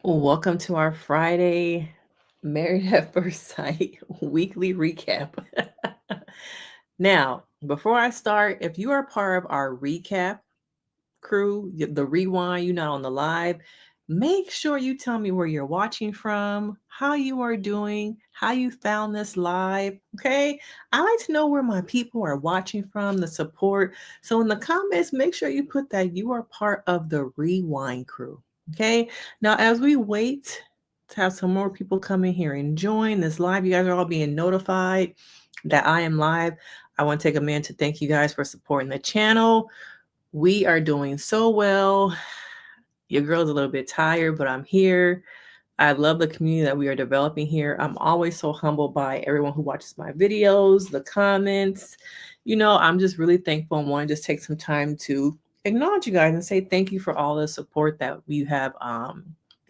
Welcome to our Friday Married at First Sight weekly recap. Now, before I start, if you are part of our recap crew, the rewind, you're not on the live, make sure you tell me where you're watching from, how you are doing, how you found this live. Okay. I like to know where my people are watching from, the support. So in the comments, make sure you put that you are part of the rewind crew. Okay. Now, as we wait to have some more people come in here and join this live, you guys are all being notified that I am live. I want to take a minute to thank you guys for supporting the channel. We are doing so well. Your girl's a little bit tired, but I'm here. I love the community that we are developing here. I'm always so humbled by everyone who watches my videos, the comments. I'm just really thankful and want to just take some time to acknowledge you guys and say thank you for all the support that you have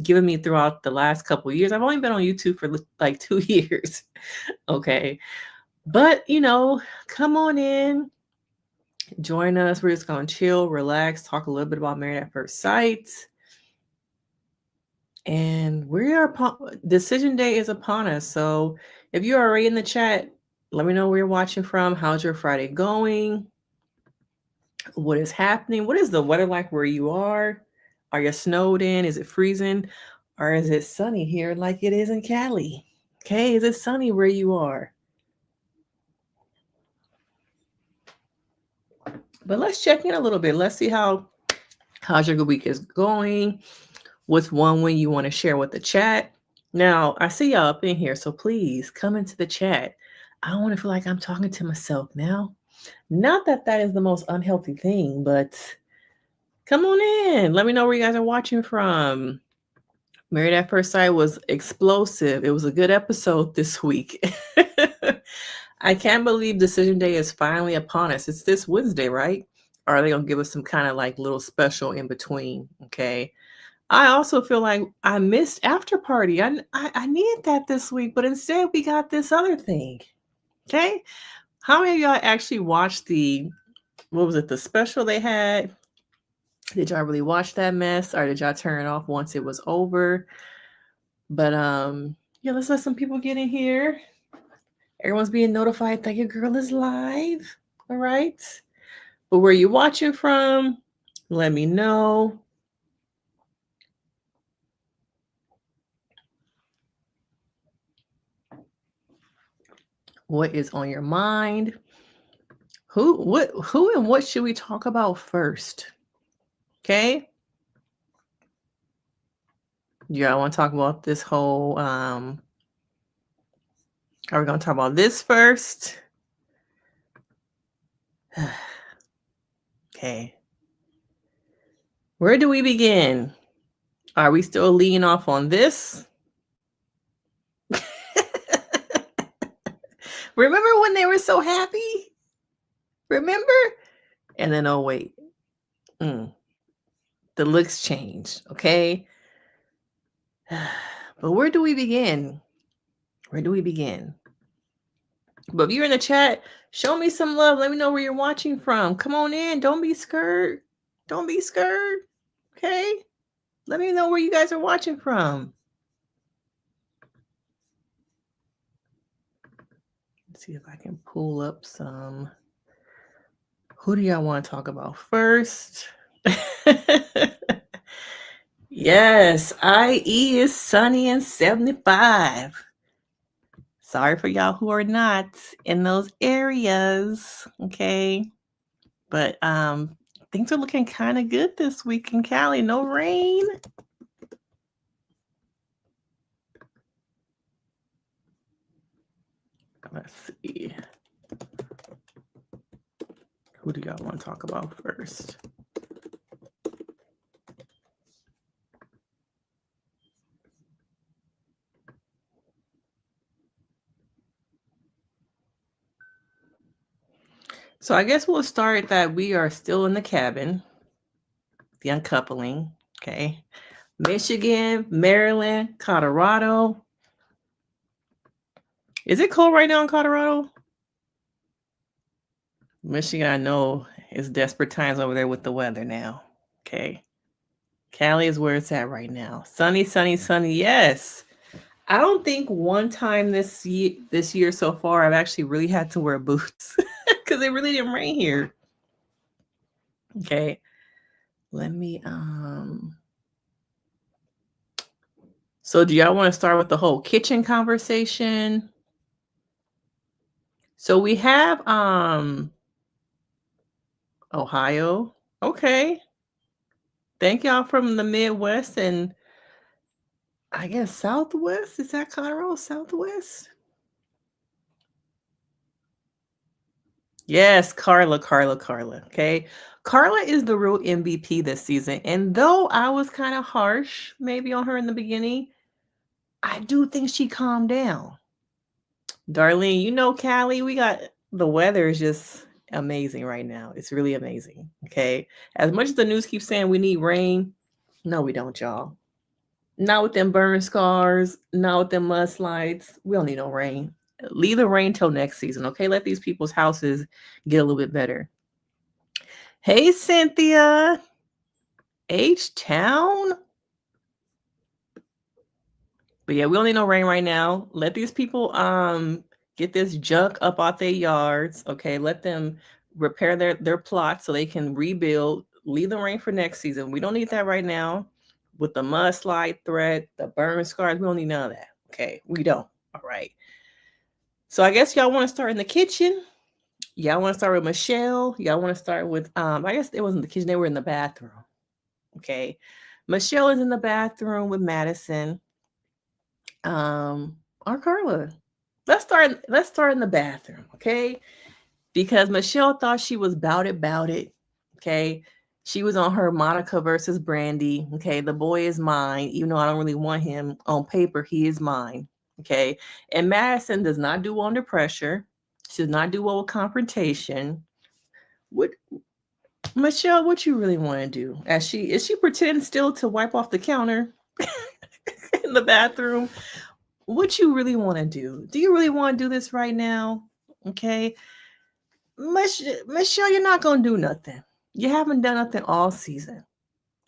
given me throughout the last couple of years. I've only been on YouTube for like 2 years. Okay. But, come on in. Join us. We're just going to chill, relax, talk a little bit about Married at First Sight. And decision day is upon us. So if you're already in the chat, let me know where you're watching from. How's your Friday going? What is happening? What is the weather like where you are? Are you snowed in? Is it freezing? Or is it sunny here like it is in Cali? Okay, is it sunny where you are? But let's check in a little bit. Let's see how's your week is going. What's one win you want to share with the chat? Now, I see y'all up in here, so please come into the chat. I don't want to feel like I'm talking to myself now. Not that that is the most unhealthy thing, but come on in. Let me know where you guys are watching from. Married at First Sight was explosive. It was a good episode this week. I can't believe decision day is finally upon us. It's this Wednesday, right? Or are they going to give us some kind of like little special in between? Okay. I also feel like I missed after party. I needed that this week, but instead we got this other thing. Okay. How many of y'all actually watched the special they had? Did y'all really watch that mess, or did y'all turn it off once it was over? But yeah, let's let some people get in here. Everyone's being notified that your girl is live. All right. But where you watching from? Let me know. What is on your mind? Who and what should we talk about first? Okay. Yeah, I want to talk about this whole are we going to talk about this first? Okay. Where do we begin? Are we still leaning off on this? Remember when they were so happy? Remember? And then, oh, wait. The looks changed, okay? But where do we begin? Where do we begin? But if you're in the chat, show me some love. Let me know where you're watching from. Come on in. Don't be scared. Don't be scared. Okay? Let me know where you guys are watching from. Let's see if I can pull up some. Who do y'all want to talk about first? Yes, IE is sunny and 75. Sorry for y'all who are not in those areas, okay? But things are looking kind of good this week in Cali. No rain. Let's see. Who do y'all want to talk about first? So I guess we'll start that we are still in the cabin, the uncoupling, okay? Michigan, Maryland, Colorado. Is it cold right now in Colorado? Michigan, I know, is desperate times over there with the weather now, okay? Cali is where it's at right now. Sunny, sunny, sunny. Yes. I don't think one time this year so far I've actually really had to wear boots because it really didn't rain here. Okay. Let me so do y'all want to start with the whole kitchen conversation? So we have Ohio. Okay. Thank y'all from the Midwest and I guess Southwest. Is that Colorado Southwest? Yes, Carla, Carla, Carla. Okay. Carla is the real MVP this season. And though I was kind of harsh maybe on her in the beginning, I do think she calmed down. Darlene, you know, Callie, we got the weather is just amazing right now. It's really amazing. Okay. As much as the news keeps saying we need rain, no, we don't, y'all. Not with them burn scars, not with them mudslides. We don't need no rain. Leave the rain till next season. Okay. Let these people's houses get a little bit better. Hey, Cynthia. H Town. But yeah, we don't need no rain right now. Let these people get this junk up out their yards. Okay, let them repair their plots so they can rebuild. Leave the rain for next season. We don't need that right now. With the mudslide threat, the burn scars, we don't need none of that. Okay, we don't. All right. So I guess y'all want to start in the kitchen. Y'all want to start with Michelle. Y'all want to start with I guess it wasn't the kitchen, they were in the bathroom. Okay. Michelle is in the bathroom with Madison. Or Carla. Let's start in the bathroom, okay? Because Michelle thought she was bout it, okay? She was on her Monica versus Brandy, okay? The boy is mine, even though I don't really want him on paper, he is mine, okay? And Madison does not do well under pressure. She does not do well with confrontation. What Michelle, what you really want to do? As she is she pretending still to wipe off the counter in the bathroom? What you really want to do? Do you really want to do this right now? Okay. Michelle, you're not going to do nothing. You haven't done nothing all season.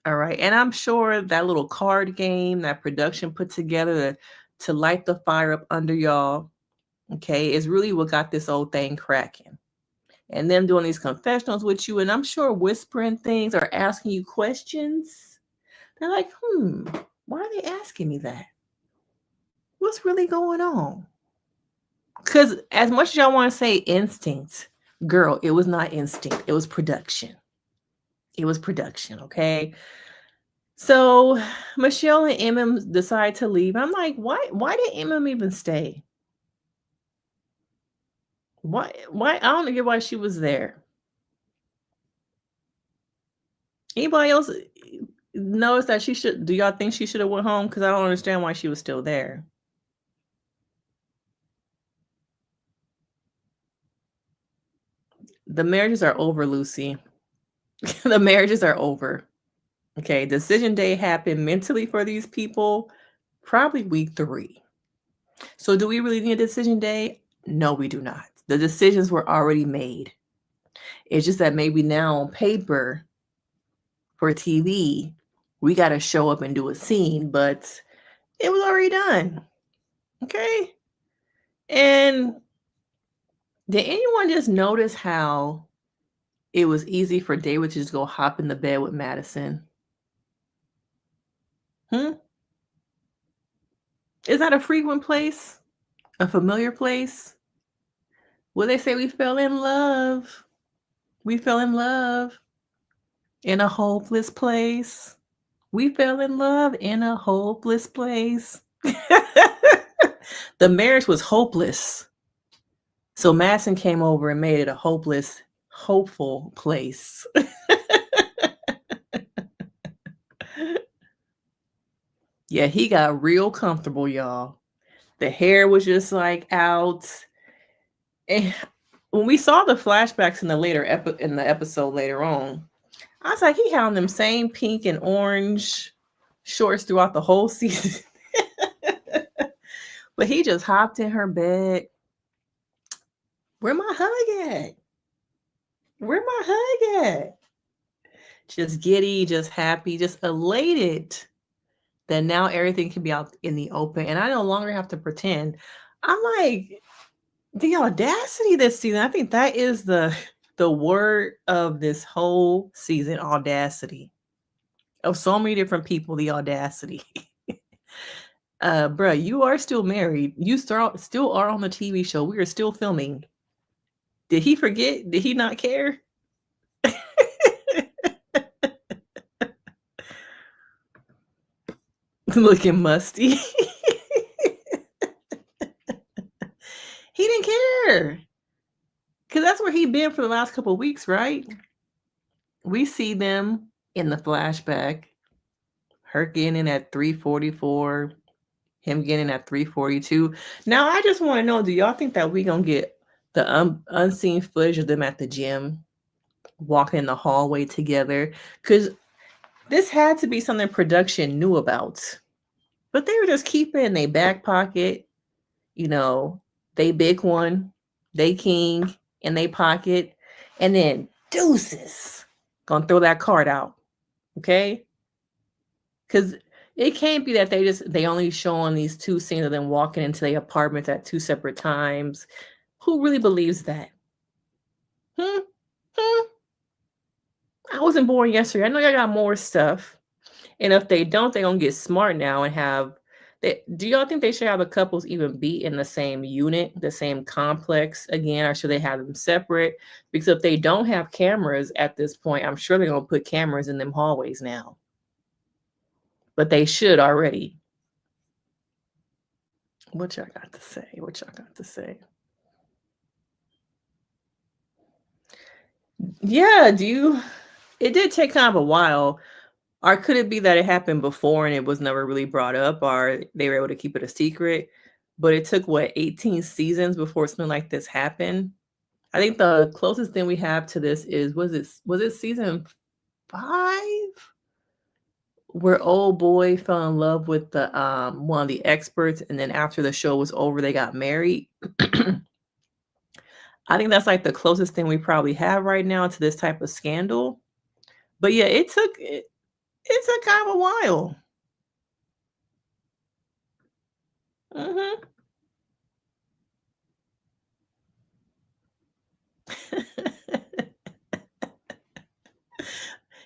All right. And I'm sure that little card game that production put together to light the fire up under y'all, okay, is really what got this old thing cracking. And them doing these confessionals with you, and I'm sure whispering things or asking you questions. They're like, why are they asking me that? What's really going on? Because as much as y'all want to say instinct, girl, it was not instinct. It was production. It was production, okay? So Michelle and MM decide to leave. I'm like, why did MM even stay? Why I don't get why she was there. Anybody else notice that she should do y'all think she should have went home? Because I don't understand why she was still there. The marriages are over, Lucy. The marriages are over. Okay, decision day happened mentally for these people probably week 3. So do we really need a decision day? No, we do not. The decisions were already made. It's just that maybe now on paper for TV, we got to show up and do a scene, but it was already done. Okay? And did anyone just notice how it was easy for David to just go hop in the bed with Madison? Is that a frequent place? A familiar place? Will they say we fell in love? We fell in love in a hopeless place. We fell in love in a hopeless place. The marriage was hopeless. So Madison came over and made it a hopeless, hopeful place. Yeah, he got real comfortable, y'all. The hair was just like out. And when we saw the flashbacks in the episode later on, I was like, he had on them same pink and orange shorts throughout the whole season. But he just hopped in her bed. Where my hug at? Where my hug at? just giddy, just happy, just elated that now everything can be out in the open and I no longer have to pretend. I'm like, the audacity this season. I think that is the word of this whole season, audacity. Of so many different people, the audacity. Bruh, you are still married. You still are on the TV show. We are still filming. Did he forget? Did he not care? Looking musty. He didn't care. Because that's where he been for the last couple of weeks, right? We see them in the flashback. Her getting in at 344. Him getting in at 342. Now, I just want to know, do y'all think that we going to get the unseen footage of them at the gym? Walking in the hallway together? Because this had to be something production knew about. But they were just keeping it in their back pocket. You know, they big one, they king in their pocket. And then deuces. Gonna throw that card out. Okay? Because it can't be that they only showing these two scenes of them walking into their apartments at two separate times. Who really believes that? Hmm? I wasn't born yesterday. I know y'all got more stuff. And if they don't, they're gonna get smart now and have do y'all think they should have the couples even be in the same unit, the same complex again, or should they have them separate? Because if they don't have cameras at this point, I'm sure they're gonna put cameras in them hallways now. But they should already. What y'all got to say? What y'all got to say? Yeah, it did take kind of a while. Or could it be that it happened before and it was never really brought up, or they were able to keep it a secret? But it took, what, 18 seasons before something like this happened? I think the closest thing we have to this is, was it season 5? Where old boy fell in love with the one of the experts, and then after the show was over, they got married. I think that's like the closest thing we probably have right now to this type of scandal. But yeah, it took kind of a while. Mhm.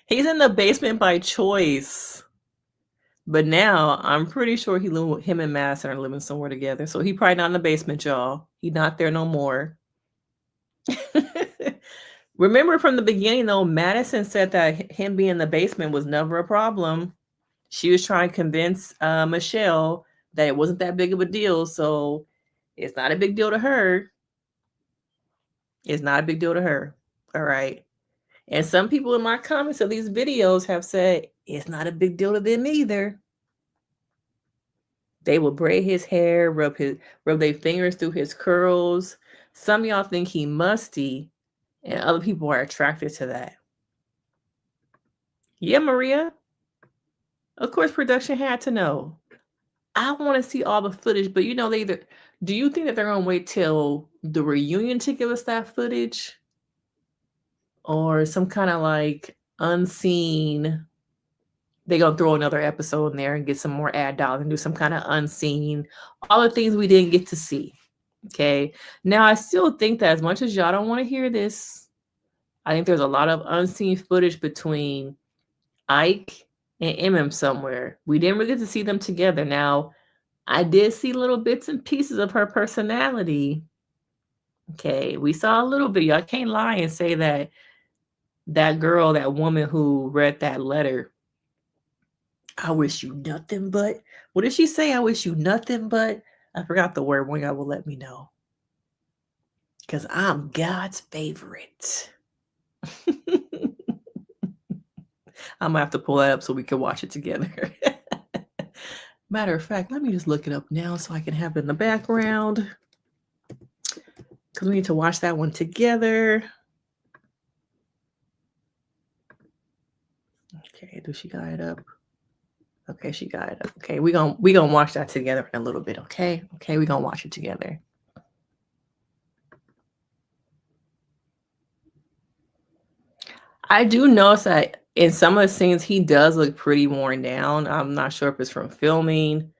He's in the basement by choice. But now I'm pretty sure him and Madison are living somewhere together. So he probably not in the basement, y'all. He not there no more. Remember from the beginning though, Madison said that him being in the basement was never a problem. She was trying to convince Michelle that it wasn't that big of a deal. So it's not a big deal to her. It's not a big deal to her. All right. And some people in my comments of these videos have said it's not a big deal to them either. They will braid his hair, rub their fingers through his curls. Some of y'all think he musty, and other people are attracted to that. Yeah, Maria. Of course, production had to know. I want to see all the footage, but do you think that they're gonna wait till the reunion to give us that footage? Or some kind of like unseen, they're gonna throw another episode in there and get some more ad dollars and do some kind of unseen, all the things we didn't get to see. Okay. Now I still think that as much as y'all don't want to hear this, I think there's a lot of unseen footage between Ike and MM somewhere. We didn't really get to see them together. Now, I did see little bits and pieces of her personality. Okay, we saw a little bit. Y'all can't lie and say that girl, that woman who read that letter, I wish you nothing but, what did she say? I wish you nothing but, I forgot the word. One guy will let me know. Because I'm God's favorite. I'm gonna have to pull that up so we can watch it together. Matter of fact, let me just look it up now so I can have it in the background. Because we need to watch that one together. Okay, does she got it up? Okay, she got it up. Okay, we gonna watch that together in a little bit, okay? Okay, we gonna watch it together. I do notice that In some of the scenes, he does look pretty worn down. I'm not sure if it's from filming,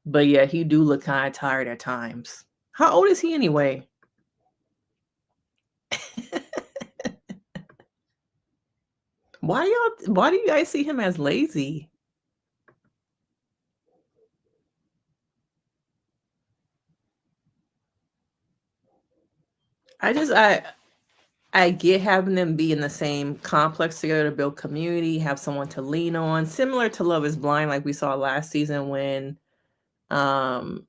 but yeah, he do look kinda tired at times. How old is he anyway? Why do you guys see him as lazy? I just I get having them be in the same complex together to build community, have someone to lean on, similar to Love is Blind, like we saw last season when um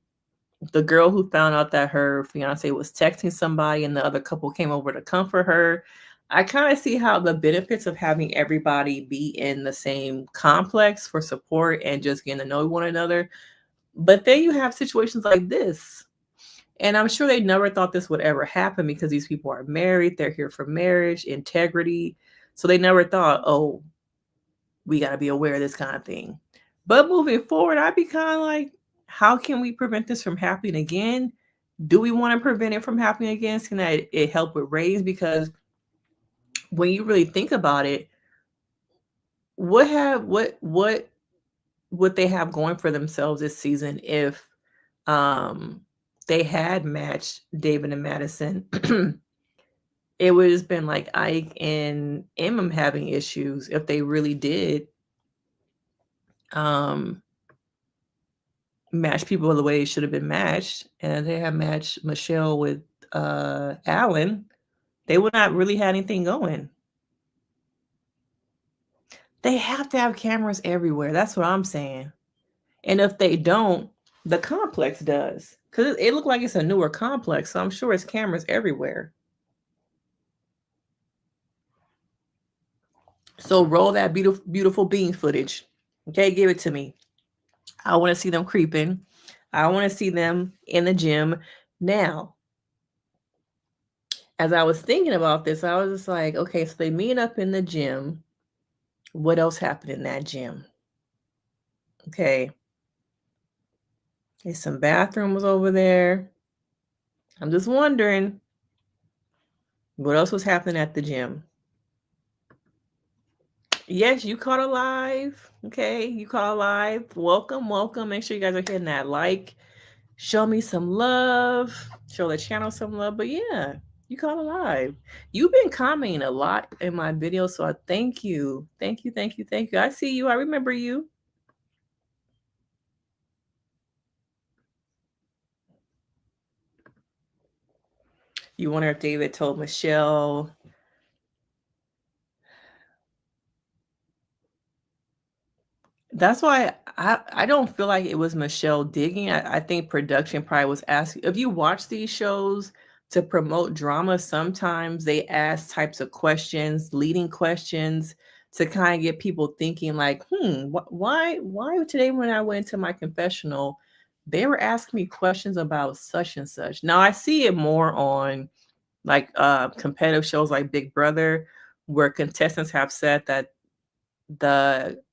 the girl who found out that her fiance was texting somebody and the other couple came over to comfort her. I kind of see how the benefits of having everybody be in the same complex for support and just getting to know one another. But then you have situations like this. And I'm sure they never thought this would ever happen because these people are married, they're here for marriage, integrity. So they never thought, oh, we got to be aware of this kind of thing. But moving forward, I'd be kind of like, how can we prevent this from happening again? Do we want to prevent it from happening again? Can that it help with ratings? Because when you really think about it, what would they have going for themselves this season if um they had matched David and Madison? It would have been like Ike and Eminem having issues if they really did um match people the way it should have been matched, and they have matched Michelle with Alan. They would not really have anything going. They have to have cameras everywhere. That's what I'm saying. And if they don't, the complex does. Because it looked like it's a newer complex, so I'm sure it's cameras everywhere. So roll that beautiful, beautiful bean footage. Okay, give it to me. I want to see them creeping. I want to see them in the gym. Now, as I was thinking about this, I was just like, okay, so they meet up in the gym. What else happened in that gym? Okay, there's some bathrooms over there. I'm just wondering what else was happening at the gym. Yes, you caught alive. Okay, you caught alive. Welcome, welcome. Make sure you guys are hitting that like. Show me some love. Show the channel some love. But yeah, you caught alive. You've been commenting a lot in my videos, so I thank you. Thank you, thank you, thank you. I see you. I remember you. You wonder if David told Michelle. That's why I don't feel like it was Michelle digging. I think production probably was asking. If you watch these shows to promote drama, sometimes they ask types of questions, leading questions to kind of get people thinking like, why today when I went to my confessional, they were asking me questions about such and such. Now I see it more on like competitive shows like Big Brother, where contestants have said that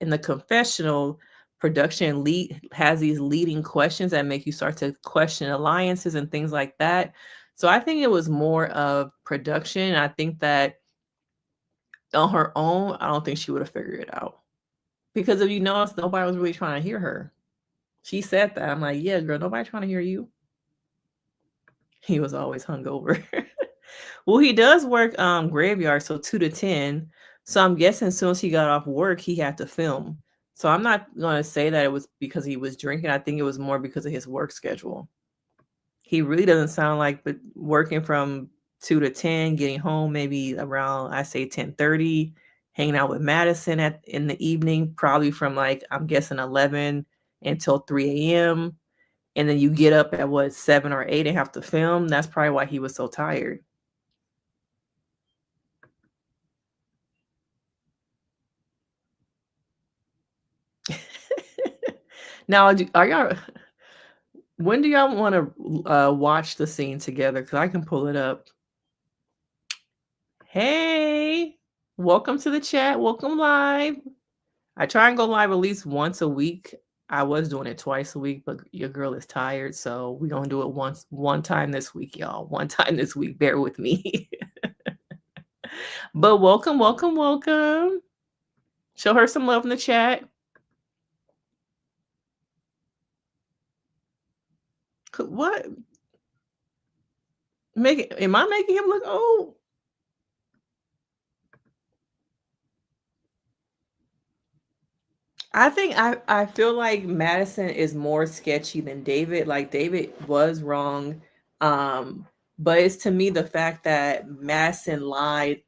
in the confessional, production lead has these leading questions that make you start to question alliances and things like that. So I think it was more of production. I think that on her own, I don't think she would have figured it out. Because if you notice, nobody was really trying to hear her. She said that. I'm like, yeah, girl, nobody trying to hear you. He was always hungover. Well, he does work graveyard, so 2 to 10. So I'm guessing as soon as he got off work, he had to film. So I'm not gonna say that it was because he was drinking. I think it was more because of his work schedule. He really doesn't sound like but working from 2 to 10, getting home maybe around I say 10:30, hanging out with Madison at in the evening, probably from like I'm guessing 11 until 3 a.m. And then you get up at what 7 or 8 and have to film. That's probably why he was so tired. Now, are y'all? When do y'all want to watch the scene together? Because I can pull it up. Hey, welcome to the chat. Welcome live. I try and go live at least once a week. I was doing it twice a week, but your girl is tired, so we're gonna do it one time this week, y'all. One time this week. Bear with me. But welcome, welcome, welcome. Show her some love in the chat. What? Am I making him look old? I feel like Madison is more sketchy than David. Like David was wrong. But it's to me the fact that Madison lied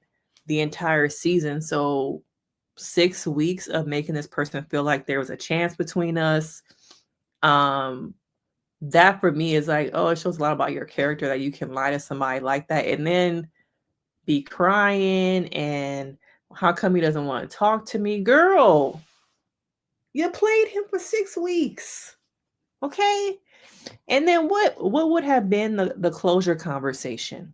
the entire season. So 6 weeks of making this person feel like there was a chance between us. Um, that for me is like, oh, it shows a lot about your character that you can lie to somebody like that and then be crying and how come he doesn't want to talk to me? Girl, you played him for 6 weeks. Okay. And then what would have been the closure conversation?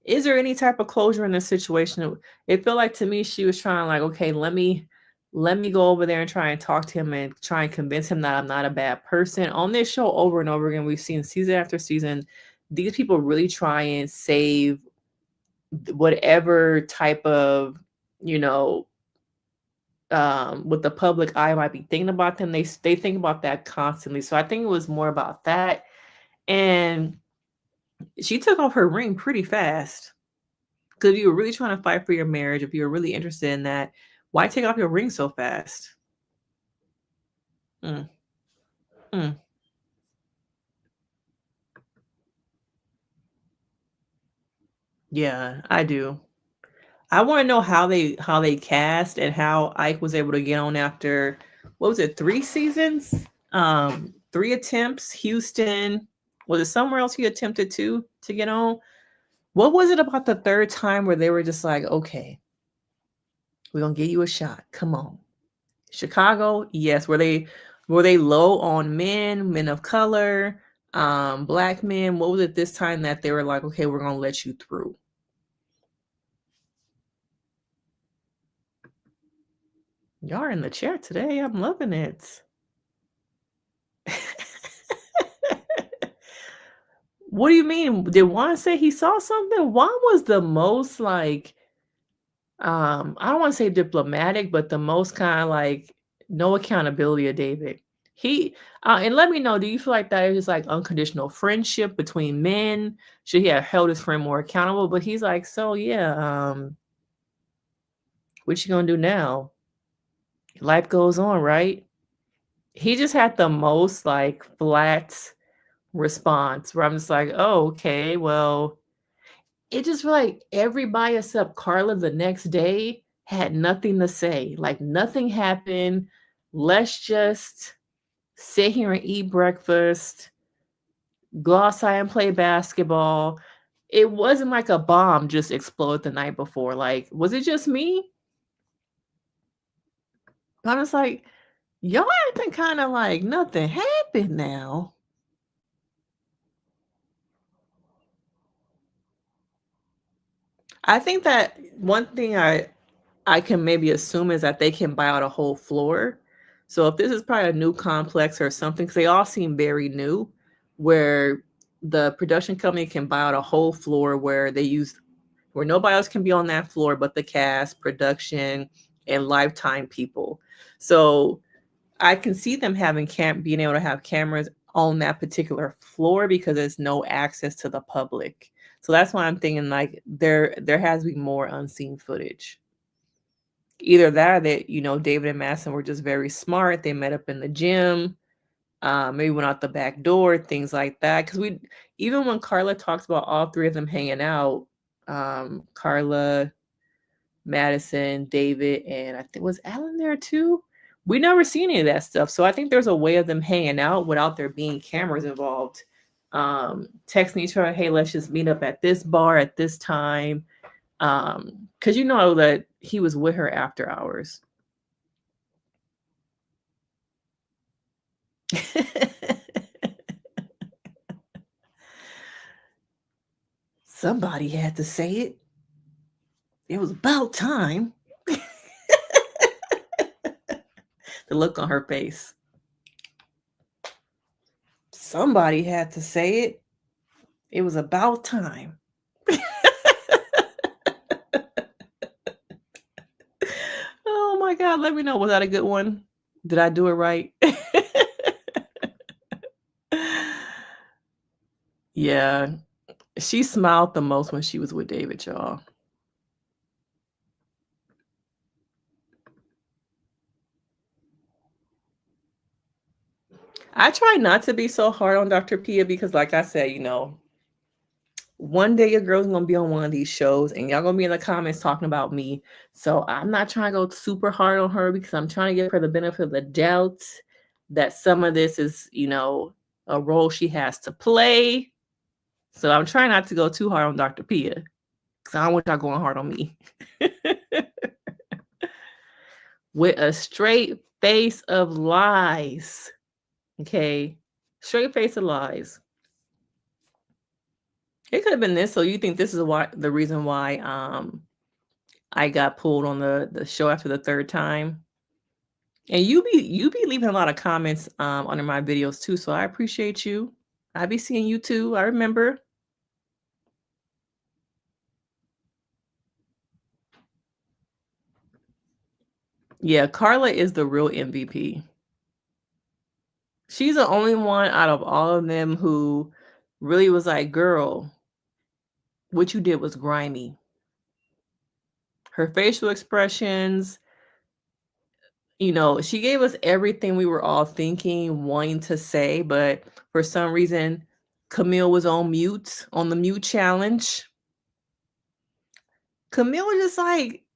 Is there any type of closure in this situation? It felt like to me she was trying like, okay, let me go over there and try and talk to him and try and convince him that I'm not a bad person. On this show over and over again, we've seen season after season, these people really try and save whatever type of, you know, what the public eye might be thinking about them. They think about that constantly. So I think it was more about that. And she took off her ring pretty fast. Because if you were really trying to fight for your marriage, if you were really interested in that, why take off your ring so fast? Mm, mm. Yeah, I do. I want to know how they cast and how Ike was able to get on after what was it, 3 seasons? 3 attempts. Houston. Was it somewhere else he attempted to get on? What was it about the third time where they were just like, okay, we're gonna give you a shot. Come on. Chicago, yes. Were they low on men of color, black men? What was it this time that they were like, okay, we're gonna let you through? Y'all are in the chair today. I'm loving it. What do you mean? Did Juan say he saw something? Juan was the most like, I don't want to say diplomatic, but the most kind of like no accountability of David. He and let me know, do you feel like that is like unconditional friendship between men? Should he have held his friend more accountable? But he's like, so yeah, what you gonna do now? Life goes on, right? He just had the most like flat response where I'm just like, oh, okay, well, it just feel like everybody except Carla the next day had nothing to say. Like nothing happened. Let's just sit here and eat breakfast, go outside and play basketball. It wasn't like a bomb just exploded the night before. Like, was it just me? But I was like, y'all acting kind of like nothing happened now. I think that one thing I can maybe assume is that they can buy out a whole floor. So if this is probably a new complex or something, because they all seem very new, where the production company can buy out a whole floor where nobody else can be on that floor but the cast, production, and lifetime people. So I can see them being able to have cameras on that particular floor because there's no access to the public. So that's why I'm thinking like there has to be more unseen footage. Either that or that, David and Madison were just very smart. They met up in the gym, maybe went out the back door, things like that. Because even when Carla talks about all three of them hanging out, Carla, Madison, David, and I think was Alan there too. We never seen any of that stuff. So I think there's a way of them hanging out without there being cameras involved. Texting each other, hey, let's just meet up at this bar at this time. Because you know that he was with her after hours. Somebody had to say it. It was about time. The look on her face. Somebody had to say it. It was about time. Oh my God, let me know. Was that a good one? Did I do it right? Yeah. She smiled the most when she was with David, y'all. I try not to be so hard on Dr. Pia because, like I said, one day your girl's gonna be on one of these shows and y'all gonna be in the comments talking about me. So I'm not trying to go super hard on her because I'm trying to give her the benefit of the doubt that some of this is, a role she has to play. So I'm trying not to go too hard on Dr. Pia because I don't want y'all going hard on me. With a straight face of lies. Okay. Straight face of lies. It could have been this. So you think this is the reason why I got pulled on the show after the third time? And you be leaving a lot of comments under my videos too. So I appreciate you. I be seeing you too. I remember. Yeah, Carla is the real MVP. She's the only one out of all of them who really was like, girl, what you did was grimy. Her facial expressions, she gave us everything we were all thinking, wanting to say, but for some reason, Camille was on mute, on the mute challenge. Camille just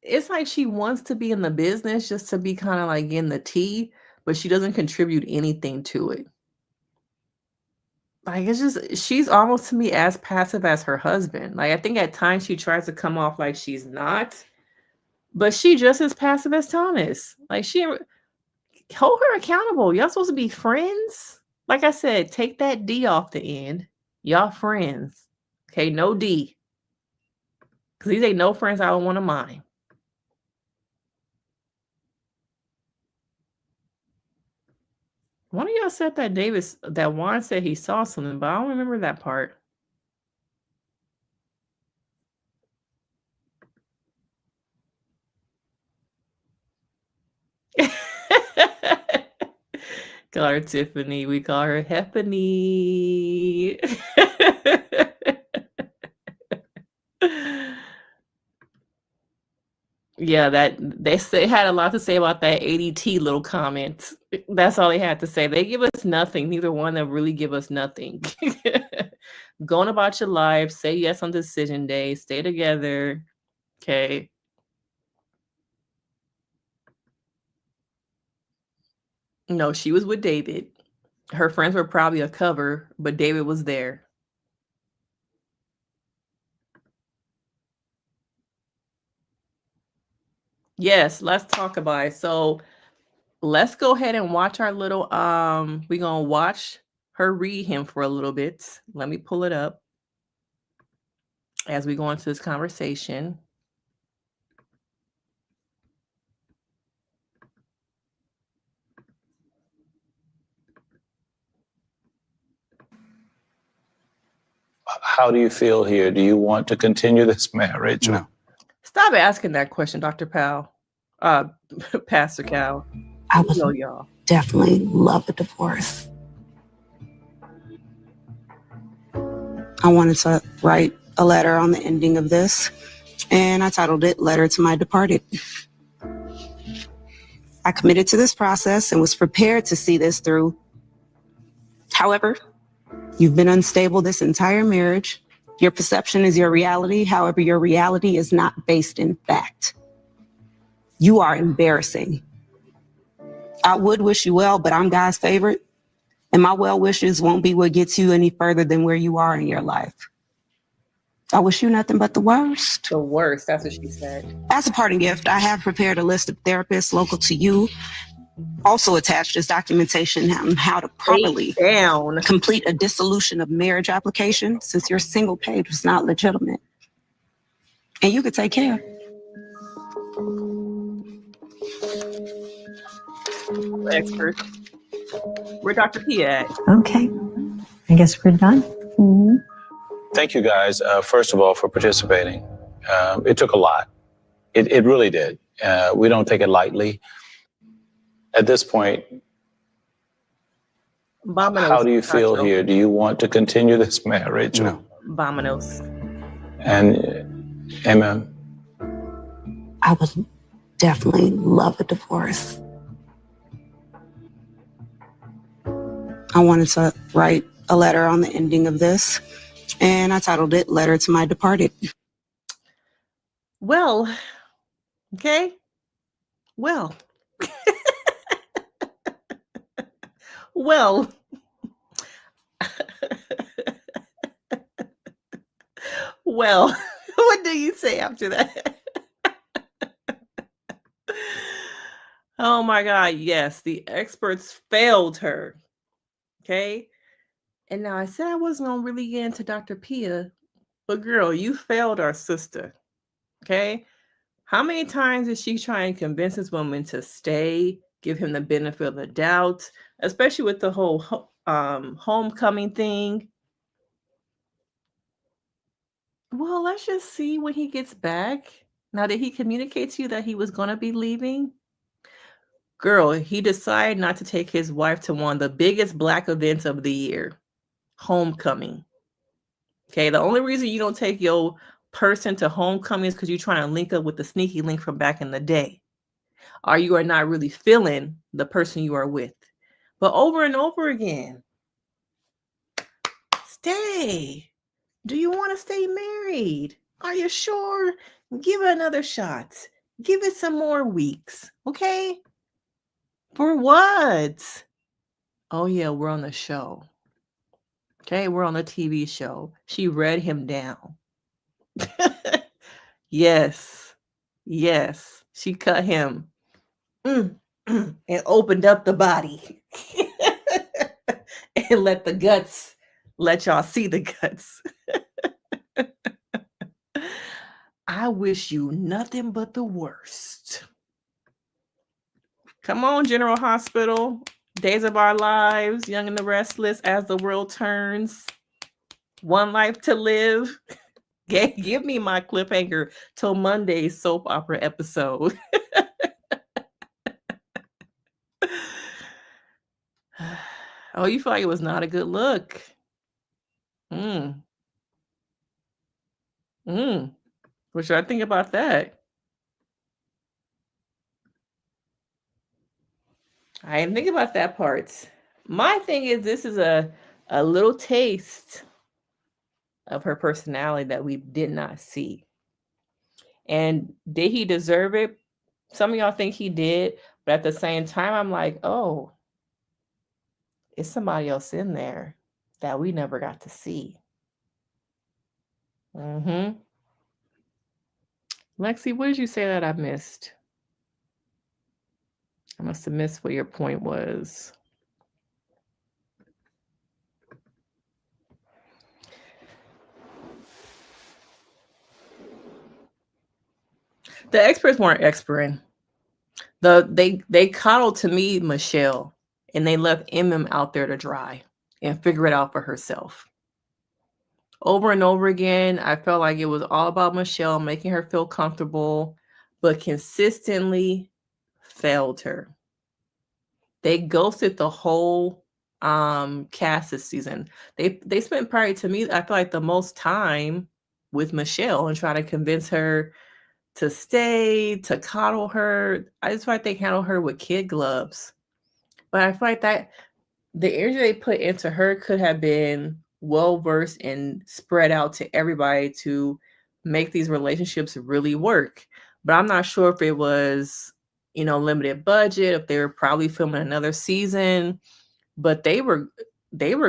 it's like she wants to be in the business just to be kind of like in the tea, but she doesn't contribute anything to it. Like, it's just, she's almost to me as passive as her husband. Like, I think at times she tries to come off like she's not, but she just as passive as Thomas. Like, hold her accountable. Y'all supposed to be friends. Like I said, take that D off the end. Y'all friends. Okay, no D. Because these ain't no friends I don't want to mind. One of y'all said that Juan said he saw something, but I don't remember that part. Call her Tiffany. We call her Heffany. Yeah, that they had a lot to say about that ADT little comment. That's all they had to say. They give us nothing. Neither one of them really give us nothing. Going about your life, say yes on decision day, stay together. Okay. No, she was with David. Her friends were probably a cover, but David was there. Yes, let's talk about it. So let's go ahead and watch our little we're gonna watch her read him for a little bit. Let me pull it up as we go into this conversation. How do you feel here? Do you want to continue this marriage? No. Stop asking that question, Dr. Powell. Pastor Cal. I would y'all. definitely love a divorce. I wanted to write a letter on the ending of this, and I titled it Letter to My Departed. I committed to this process and was prepared to see this through. However, you've been unstable this entire marriage. Your perception is your reality. However, your reality is not based in fact. You are embarrassing. I would wish you well, but I'm God's favorite, and my well wishes won't be what gets you any further than where you are in your life. I wish you nothing but the worst. The worst, that's what she said. As a parting gift, I have prepared a list of therapists local to you. Also attached is documentation on how to properly complete a dissolution of marriage application, since your single page was not legitimate. And you could take care. Expert. Where Dr. P at? Okay. I guess we're done. Mm-hmm. Thank you guys, first of all, for participating. It took a lot. It really did. We don't take it lightly. At this point, how do you feel here? Do you want to continue this marriage? No. Vamonos. And amen. I would definitely love a divorce. I wanted to write a letter on the ending of this, and I titled it Letter to My Departed. Well, okay. Well. Well. Well, what do you say after that? Oh my God, yes, the experts failed her. Okay. And now I said I wasn't gonna really get into Dr. Pia, but girl, you failed our sister. Okay. How many times is she trying to convince this woman to stay, give him the benefit of the doubt, especially with the whole homecoming thing? Well, let's just see when he gets back. Now, did he communicate to you that he was going to be leaving? Girl, he decided not to take his wife to one of the biggest Black events of the year, homecoming. Okay, the only reason you don't take your person to homecoming is because you're trying to link up with the sneaky link from back in the day, or you are not really feeling the person you are with. But over and over again, stay. Do you want to stay married? Are you sure? Give it another shot. Give it some more weeks, okay? For what? Oh, yeah, we're on the show. Okay, we're on the TV show. She read him down. Yes, yes, she cut him and opened up the body and let y'all see the guts. I wish you nothing but the worst. Come on, General Hospital. Days of Our Lives, Young and the Restless, As the World Turns, One Life to Live. Give me my cliffhanger till Monday's soap opera episode. Oh, you feel like it was not a good look. What should I think about that? I didn't think about that part. My thing is, this is a little taste of her personality that we did not see. And did he deserve it? Some of y'all think he did, but at the same time, I'm like, oh, it's somebody else in there that we never got to see. Lexi, what did you say that I missed? I must have missed what your point was. The experts weren't experting. They coddled to me Michelle, and they left out there to dry and figure it out for herself. Over and over again, I felt like it was all about Michelle, making her feel comfortable, but consistently failed her. They ghosted the whole cast this season. They spent probably, to me, I feel like the most time with Michelle and trying to convince her to stay, to coddle her. I just feel like they handle her with kid gloves. But I feel like that the energy they put into her could have been well-versed and spread out to everybody to make these relationships really work. But I'm not sure if it was, limited budget, if they were probably filming another season, but they were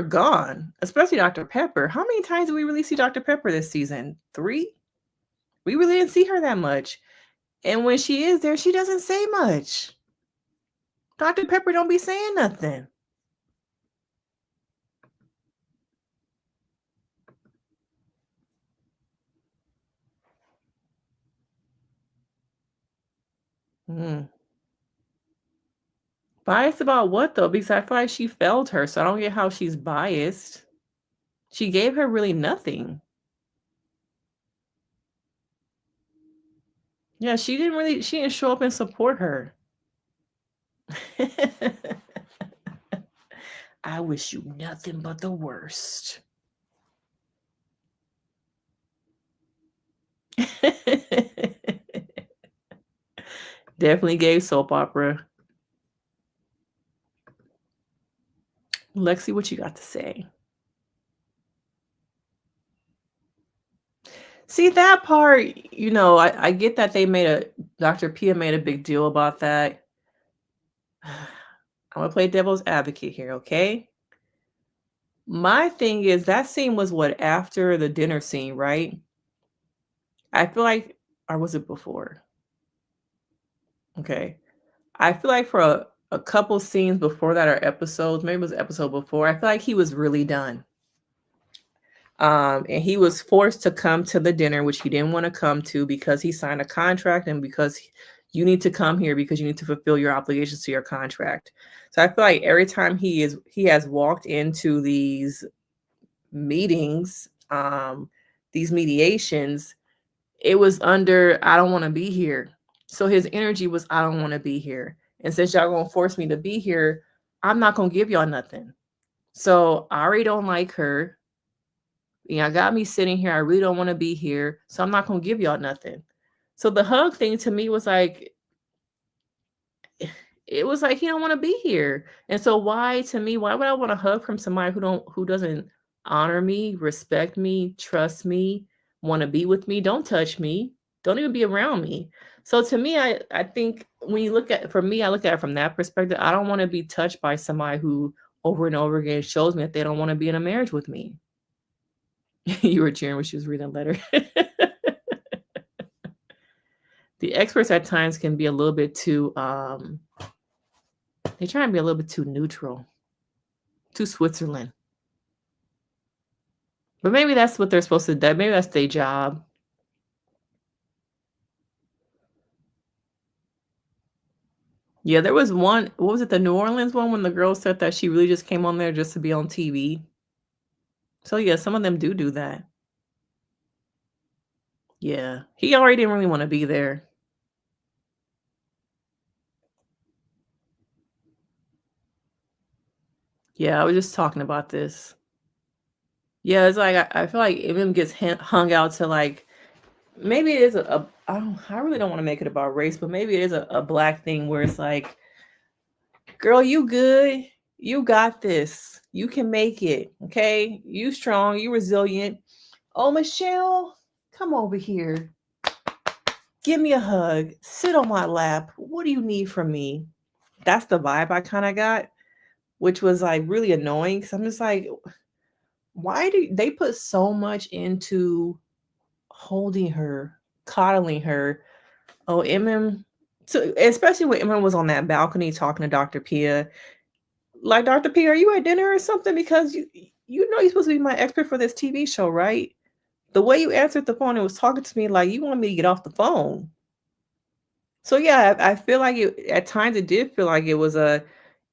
gone, especially Dr. Pepper. How many times did we really see Dr. Pepper this season? 3? We really didn't see her that much. And when she is there, she doesn't say much. Dr. Pepper don't be saying nothing. Biased about what, though? Because I feel like she failed her, so I don't get how she's biased. She gave her really nothing. Yeah, she didn't show up and support her. I wish you nothing but the worst. Definitely gave soap opera. Lexi, what you got to say? See that part, I get that Dr. Pia made a big deal about that. I'm gonna play devil's advocate here, okay? My thing is that scene was what, after the dinner scene, right? I feel like, or was it before? Okay. I feel like for a couple scenes before that, or episodes, maybe it was an episode before, I feel like he was really done. And he was forced to come to the dinner, which he didn't want to come to because he signed a contract and because you need to come here because you need to fulfill your obligations to your contract. So I feel like every time he has walked into these meetings, these mediations, it was under, I don't want to be here. So his energy was, I don't want to be here. And since y'all gonna force me to be here, I'm not gonna give y'all nothing. So I already don't like her. I got me sitting here. I really don't want to be here. So I'm not going to give y'all nothing. So the hug thing to me was like, it was like he don't want to be here. And so why would I want to hug from somebody who doesn't honor me, respect me, trust me, want to be with me? Don't touch me. Don't even be around me. So to me, I think when you look at, for me, I look at it from that perspective. I don't want to be touched by somebody who over and over again shows me that they don't want to be in a marriage with me. You were cheering when she was reading a letter. The experts at times can be a little bit too, they try and be a little bit too neutral, too Switzerland. But maybe that's what they're supposed to do. Maybe that's their job. Yeah, there was one, what was it, the New Orleans one, when the girl said that she really just came on there just to be on TV. So yeah, some of them do that. Yeah, he already didn't really want to be there. Yeah, I was just talking about this. Yeah, it's like I feel like Eminem gets hung out to, like, maybe it is I really don't want to make it about race, but maybe it is a black thing where it's like, girl, you good, you got this, you can make it, okay, you strong, you resilient. Oh, Michelle, come over here, give me a hug, sit on my lap, what do you need from me? That's the vibe I kind of got, which was like really annoying, because I'm just like, why do they put so much into holding her, coddling her? Oh, Eminem. So especially when Eminem was on that balcony talking to Dr. Pia, like, Dr. P, are you at dinner or something? Because you know you're supposed to be my expert for this TV show, right? The way you answered the phone and was talking to me like you want me to get off the phone. So yeah, I feel like at times it did feel like it was a,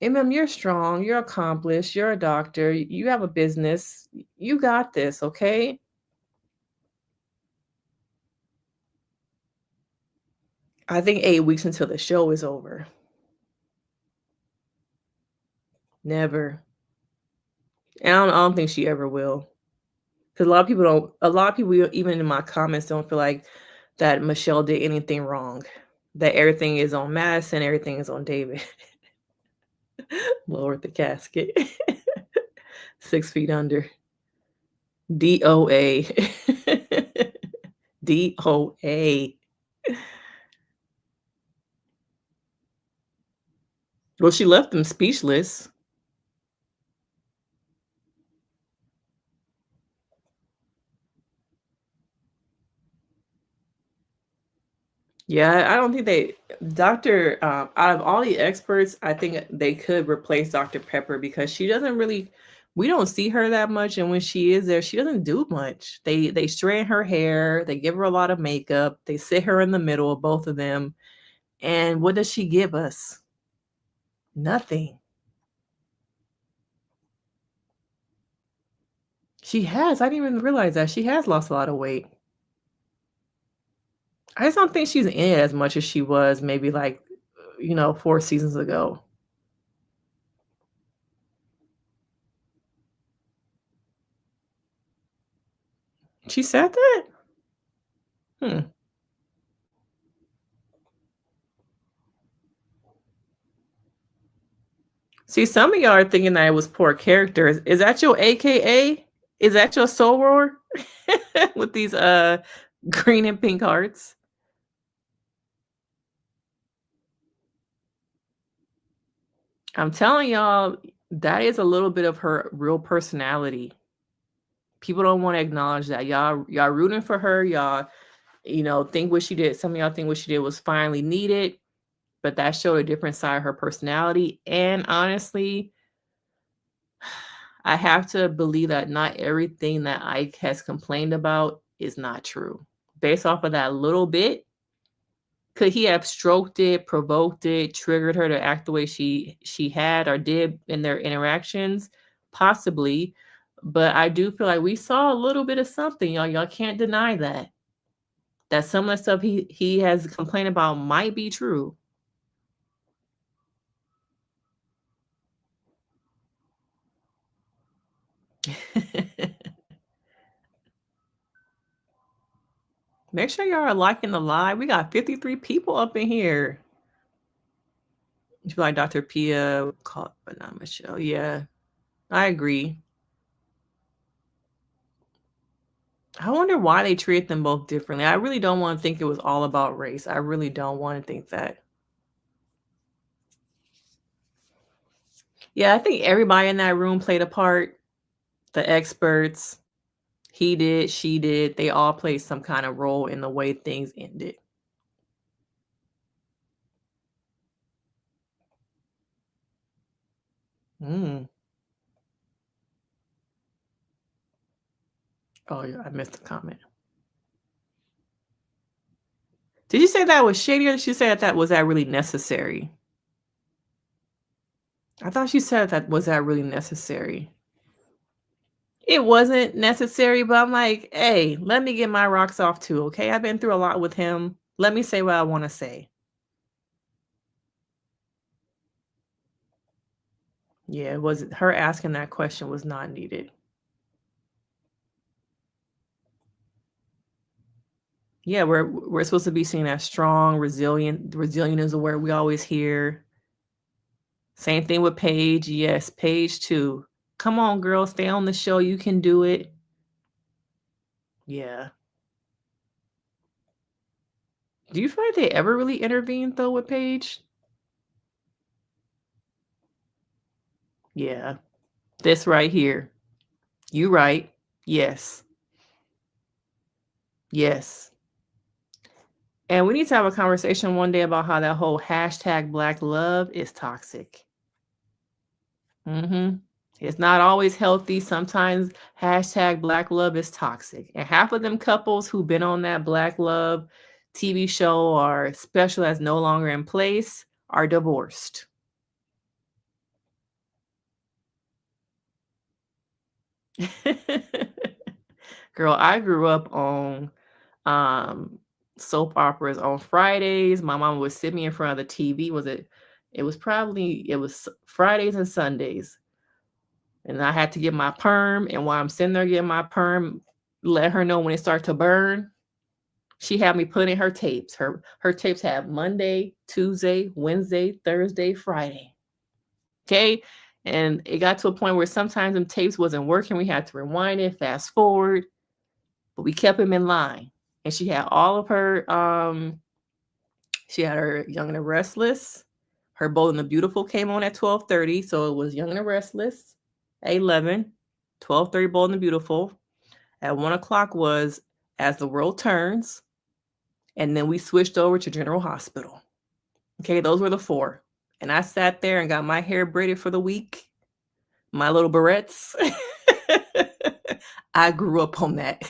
Eminem, you're strong, you're accomplished, you're a doctor, you have a business, you got this, okay? I think 8 weeks until the show is over. Never. And I don't think she ever will. Because a lot of people, even in my comments, don't feel like that Michelle did anything wrong. That everything is on Madison, everything is on David. Lowered the casket. 6 feet under. DOA. DOA. Well, she left them speechless. Yeah, I don't think Dr. Out of all the experts, I think they could replace Dr. Pepper because she doesn't really, we don't see her that much. And when she is there, she doesn't do much. They straighten her hair, they give her a lot of makeup, they sit her in the middle of both of them. And what does she give us? Nothing. She has. I didn't even realize that. She has lost a lot of weight. I just don't think she's in it as much as she was maybe, like, 4 seasons ago. She said that? Hmm. See, some of y'all are thinking that it was poor characters. Is that your AKA? Is that your soul roar? With these, green and pink hearts? I'm telling y'all, that is a little bit of her real personality. People don't wanna acknowledge that. Y'all rooting for her, y'all, think what she did some of y'all think what she did was finally needed, but that showed a different side of her personality, and honestly, I have to believe that not everything that Ike has complained about is not true. Based off of that little bit, could he have stroked it, provoked it, triggered her to act the way she had or did in their interactions? Possibly, but I do feel like we saw a little bit of something, y'all. Y'all can't deny that. That some of the stuff he has complained about might be true. Make sure y'all are liking the live. We got 53 people up in here. You feel like Dr. Pia called, but not Michelle. Yeah, I agree. I wonder why they treat them both differently. I really don't want to think it was all about race. I really don't want to think that. Yeah, I think everybody in that room played a part. The experts, he did, she did. They all played some kind of role in the way things ended. Mm. Oh, yeah, I missed the comment. Did you say that was shady, or did she say that was that really necessary? I thought she said that was that really necessary. It wasn't necessary, but I'm like, hey, let me get my rocks off too, okay? I've been through a lot with him. Let me say what I want to say. Yeah, it wasn't her asking that question was not needed. Yeah, we're supposed to be seen as strong, resilient. Resilient is a word we always hear. Same thing with Paige. Yes, Paige too. Come on, girl, stay on the show. You can do it. Yeah. Do you feel like they ever really intervened though with Paige? Yeah. This right here. You right. Yes. Yes. And we need to have a conversation one day about how that whole hashtag Black love is toxic. It's not always healthy. Sometimes hashtag Black love is toxic. And half of them couples who've been on that Black love TV show or special that's no longer in place are divorced. Girl, I grew up on soap operas on Fridays. My mom would sit me in front of the TV. It was Fridays and Sundays. And I had to get my perm. And while I'm sitting there getting my perm, let her know when it started to burn. She had me put in her tapes. Her tapes have Monday, Tuesday, Wednesday, Thursday, Friday. Okay. And it got to a point where sometimes them tapes wasn't working. We had to rewind it, fast forward, but we kept him in line. And she had all of her she had her Young and the Restless. Her Bold and the Beautiful came on at 12:30. So it was Young and the Restless at 11, 12:30 Bold and the Beautiful. At 1 o'clock was As the World Turns. And then we switched over to General Hospital. Okay, those were the 4. And I sat there and got my hair braided for the week. My little barrettes. I grew up on that.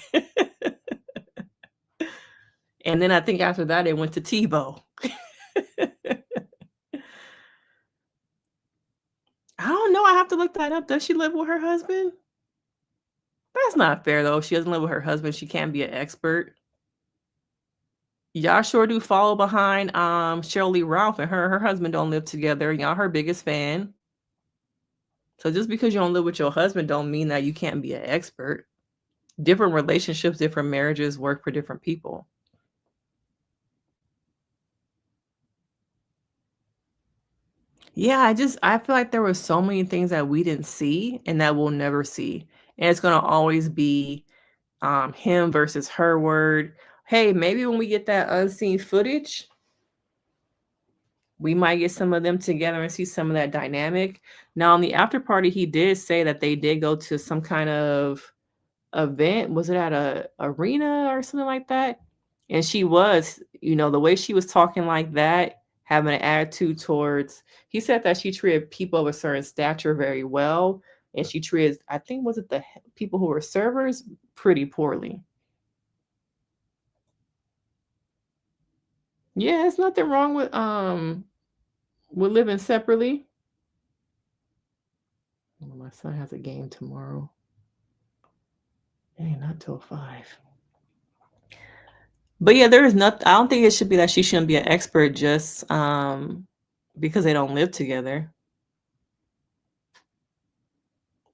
And then I think after that, it went to Tebow. I don't know. I have to look that up. Does she live with her husband? That's not fair, though. If she doesn't live with her husband, she can't be an expert. Y'all sure do follow behind Shirley Ralph, and her husband don't live together. Y'all her biggest fan. So just because you don't live with your husband don't mean that you can't be an expert. Different relationships, different marriages work for different people. Yeah, I feel like there were so many things that we didn't see and that we'll never see. And it's gonna always be him versus her word. Hey, maybe when we get that unseen footage, we might get some of them together and see some of that dynamic. Now, on the after party, he did say that they did go to some kind of event. Was it at a arena or something like that? And she was, the way she was talking like that, having an attitude towards, he said that she treated people of a certain stature very well. And she treated, I think, was it the people who were servers pretty poorly. Yeah, there's nothing wrong with living separately. Oh, my son has a game tomorrow. Hey, not till 5. But yeah, there is nothing. I don't think it should be that she shouldn't be an expert just because they don't live together.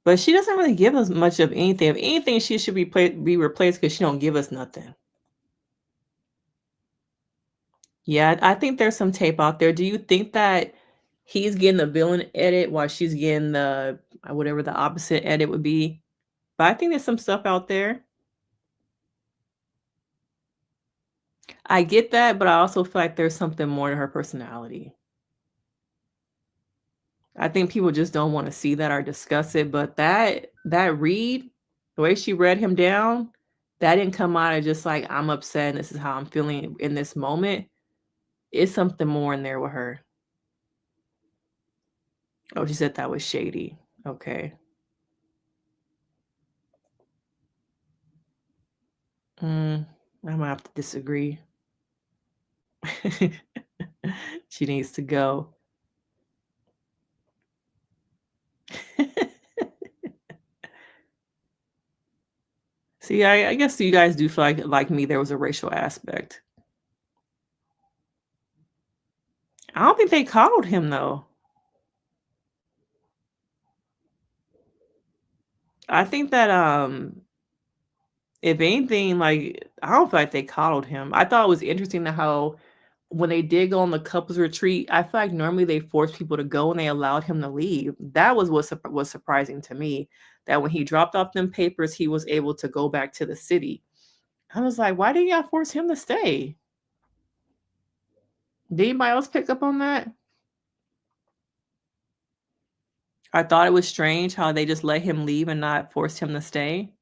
But she doesn't really give us much of anything. If anything, she should be replaced because she don't give us nothing. Yeah, I think there's some tape out there. Do you think that he's getting the villain edit while she's getting the whatever the opposite edit would be? But I think there's some stuff out there. I get that, but I also feel like there's something more to her personality. I think people just don't want to see that or discuss it. But that read, the way she read him down, that didn't come out of just like, I'm upset and this is how I'm feeling in this moment. It's something more in there with her. Oh, she said that was shady. Okay. I might have to disagree. She needs to go. See, I guess you guys do feel like me, there was a racial aspect. I don't think they coddled him though. I think that if anything, like I don't feel like they coddled him. I thought it was interesting that how when they did go on the couples retreat, I feel like normally they force people to go and they allowed him to leave. That was what was surprising to me. That when he dropped off them papers, he was able to go back to the city. I was like, why didn't y'all force him to stay? Did anybody else pick up on that? I thought it was strange how they just let him leave and not force him to stay.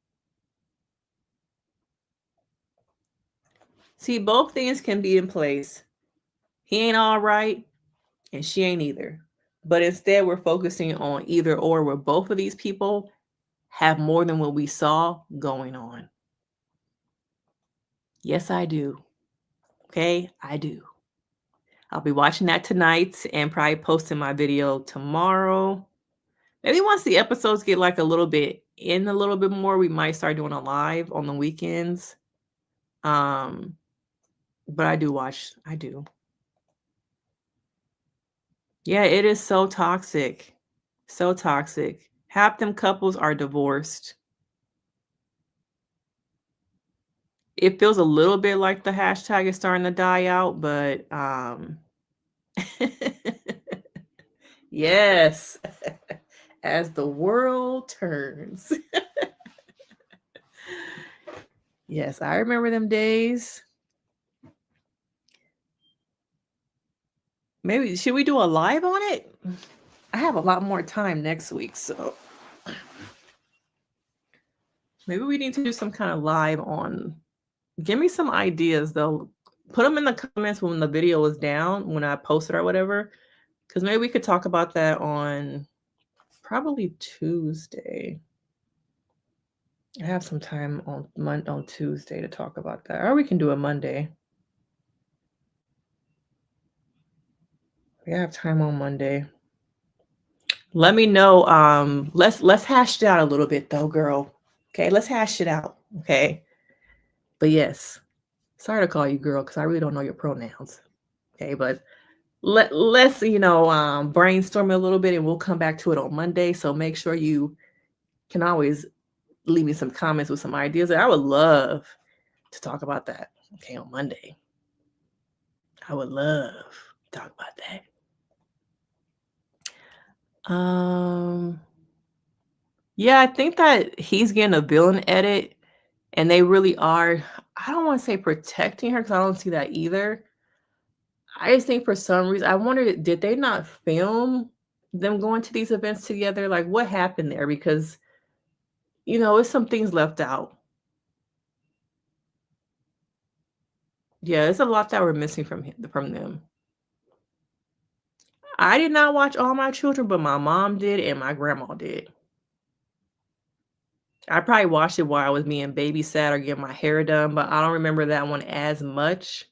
See, both things can be in place. He ain't all right, and she ain't either. But instead, we're focusing on either or, where both of these people have more than what we saw going on. Yes, I do. Okay, I do. I'll be watching that tonight and probably posting my video tomorrow. Maybe once the episodes get like a little bit more, we might start doing a live on the weekends. But I do watch. I do. Yeah, it is so toxic. So toxic. Half them couples are divorced. It feels a little bit like the hashtag is starting to die out, but yes, as the world turns. Yes, I remember them days. Maybe should we do a live on it? I have a lot more time next week, so maybe we need to do some kind of live on. Give me some ideas though. Put them in the comments when the video is down, when I post it or whatever, because maybe we could talk about that on probably Tuesday. I have some time on Tuesday to talk about that, or we can do it Monday. We have time on Monday. Let me know. Let's hash it out a little bit though, girl. Okay, let's hash it out. Okay. But yes, Sorry to call you girl because I really don't know your pronouns. Okay, but let's brainstorm a little bit and we'll come back to it on Monday. So make sure you can always leave me some comments with some ideas. I would love to talk about that. Okay, on Monday. I would love to talk about that. Yeah, I think that he's getting a villain edit and they really are, I don't want to say protecting her because I don't see that either. I just think for some reason, I wondered, did they not film them going to these events together? Like, what happened there? Because, it's some things left out. Yeah, there's a lot that were missing from them. I did not watch All My Children, but my mom did and my grandma did. I probably watched it while I was being babysat or getting my hair done, but I don't remember that one as much.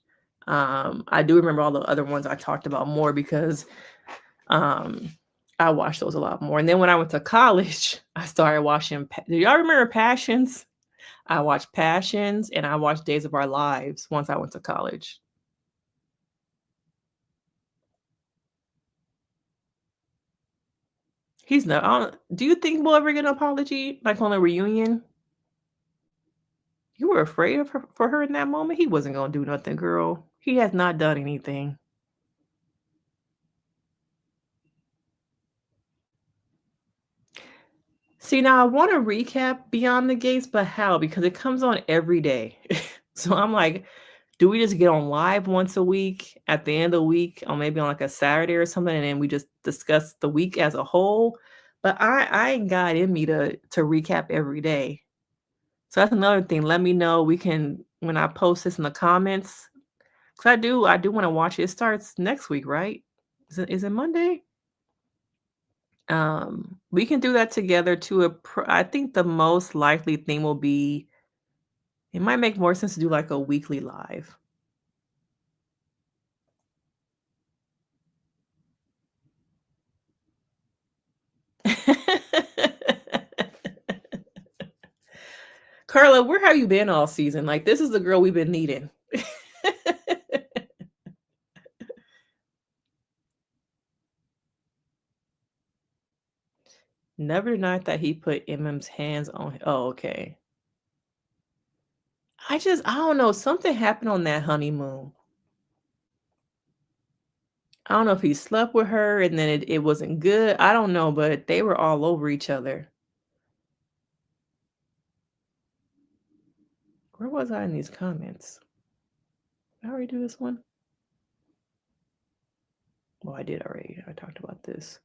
I do remember all the other ones I talked about more because um, I watched those a lot more. And then when I went to college, I started watching. Do y'all remember Passions? I watched Passions and I watched Days of Our Lives once I went to college. He's not. Do you think we'll ever get an apology, like on a reunion? You were afraid of her for her in that moment? He wasn't gonna do nothing, girl. He has not done anything. See, now I wanna recap Beyond the Gates, but how? Because it comes on every day. So I'm like, do we just get on live once a week at the end of the week or maybe on, like, a Saturday or something, and then we just discuss the week as a whole? But I ain't got in me to recap every day. So that's another thing. Let me know. We can when I post this in the comments. 'Cause I do wanna watch it. It starts next week, right? Is it Monday? We can do that together to I think the most likely thing will be it might make more sense to do like a weekly live. Carla, where have you been all season? Like, this is the girl we've been needing. Never denied that he put MM's hands on. Oh, okay. I don't know. Something happened on that honeymoon. I don't know if he slept with her and then it wasn't good. I don't know, but they were all over each other. Where was I in these comments? Did I already do this one? Well, I did already. I talked about this.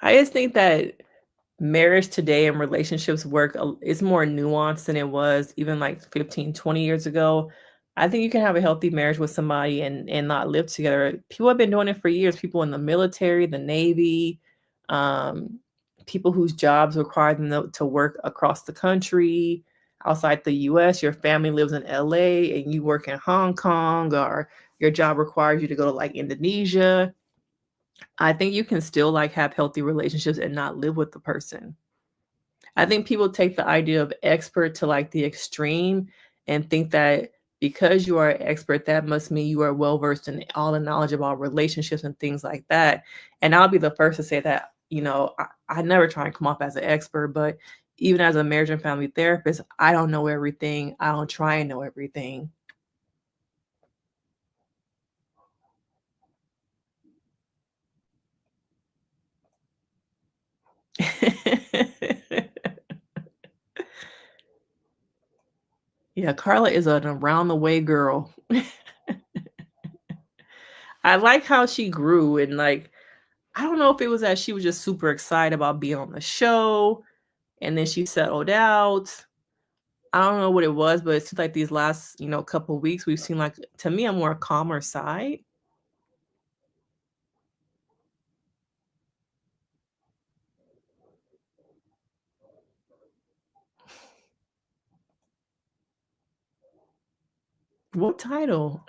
I just think that marriage today and relationships work is more nuanced than it was even like 15, 20 years ago. I think you can have a healthy marriage with somebody and not live together. People have been doing it for years. People in the military, the Navy, um, people whose jobs require them to work across the country, outside the US. Your family lives in LA and you work in Hong Kong, or your job requires you to go to like Indonesia. I think you can still like have healthy relationships and not live with the person. I think people take the idea of expert to like the extreme and think that because you are an expert, that must mean you are well versed in all the knowledge about relationships and things like that. And I'll be the first to say that, I never try and come off as an expert, but even as a marriage and family therapist, I don't know everything. I don't try and know everything. Yeah, Carla is an around the way girl. I like how she grew and like I don't know if it was that she was just super excited about being on the show and then she settled out. I don't know what it was, but it seems like these last, couple weeks we've seen like to me a more calmer side. What title?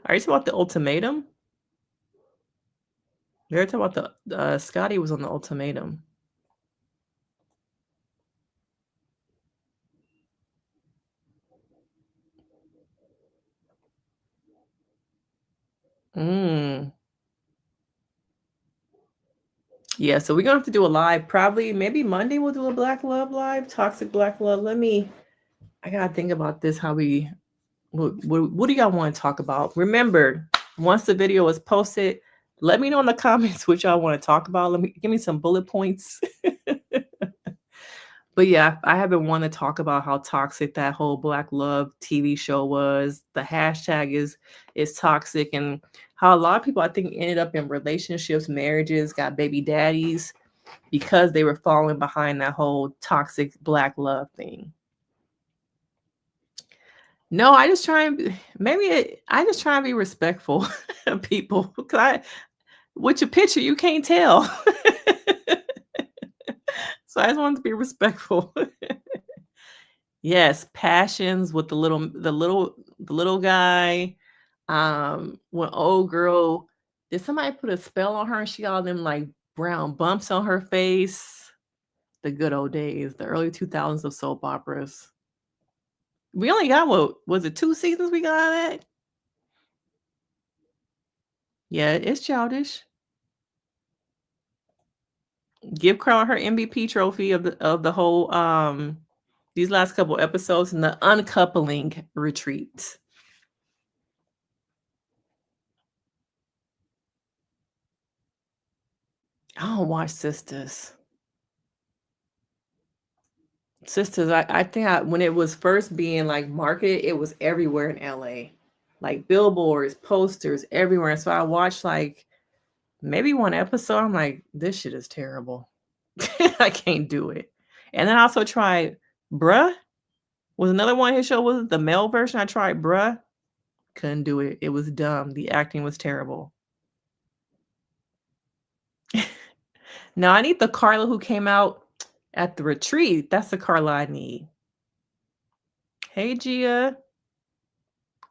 Are you talking about the ultimatum? They're talking about the Scotty was on the ultimatum. Mm. Yeah, so we're gonna have to do a live. Probably maybe Monday we'll do a Black Love live, toxic Black Love. I gotta think about this. What do y'all want to talk about? Remember, once the video is posted, let me know in the comments what y'all want to talk about. Give me some bullet points. But yeah, I have been wanting to talk about how toxic that whole Black Love TV show was. The hashtag is toxic, and how a lot of people I think ended up in relationships, marriages, got baby daddies because they were falling behind that whole toxic Black Love thing. No, I just try and I just try and be respectful of people. With your picture, you can't tell. So I just wanted to be respectful. Yes, passions with the little guy. When old girl, did somebody put a spell on her and she got all them like brown bumps on her face? The good old days, the early 2000s of soap operas. We only got, what was it, 2 seasons we got out of that? Yeah, it's childish. Give Carl her MVP trophy of the whole these last couple episodes in the uncoupling retreat. I don't watch Sisters. Sisters, I think when it was first being like marketed, it was everywhere in LA. Like billboards, posters, everywhere. And so I watched like maybe one episode. I'm like, this shit is terrible. I can't do it. And then I also tried Bruh. Was another one his show was the male version. I tried Bruh. Couldn't do it. It was dumb. The acting was terrible. Now I need the Carla who came out at the retreat. That's the Carla I need. Hey Gia.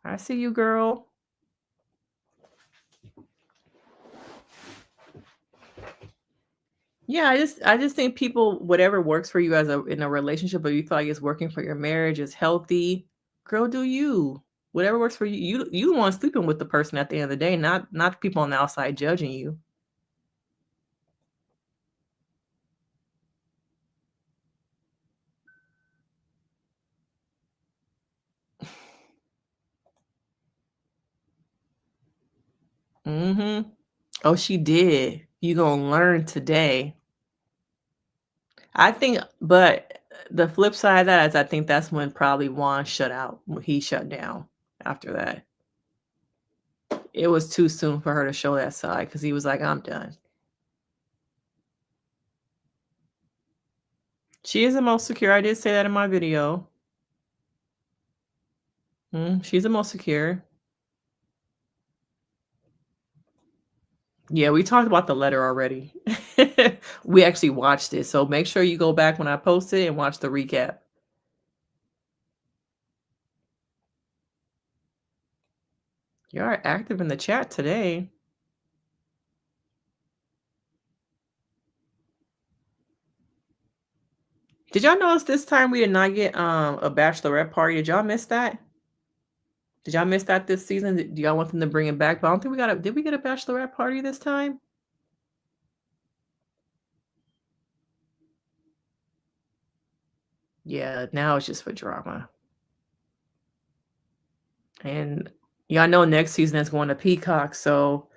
I see you, girl. Yeah, I just think people, whatever works for you in a relationship, or you feel like it's working for your marriage, is healthy. Girl, do you. Whatever works for you. You the one sleeping with the person at the end of the day, not people on the outside judging you. Mm-hmm. Oh, she did. You gonna learn today. I think, but the flip side of that is I think that's when probably Juan shut out. He shut down after that. It was too soon for her to show that side because he was like, I'm done. She is the most secure. I did say that in my video. She's the most secure. Yeah, we talked about the letter already. We actually watched it. So make sure you go back when I post it and watch the recap. You are active in the chat today. Did y'all notice this time we did not get a bachelorette party? Did y'all miss that? Did y'all miss that this season? Do y'all want them to bring it back? But I don't think did we get a bachelorette party this time? Yeah, now it's just for drama. And y'all know next season is going to Peacock, so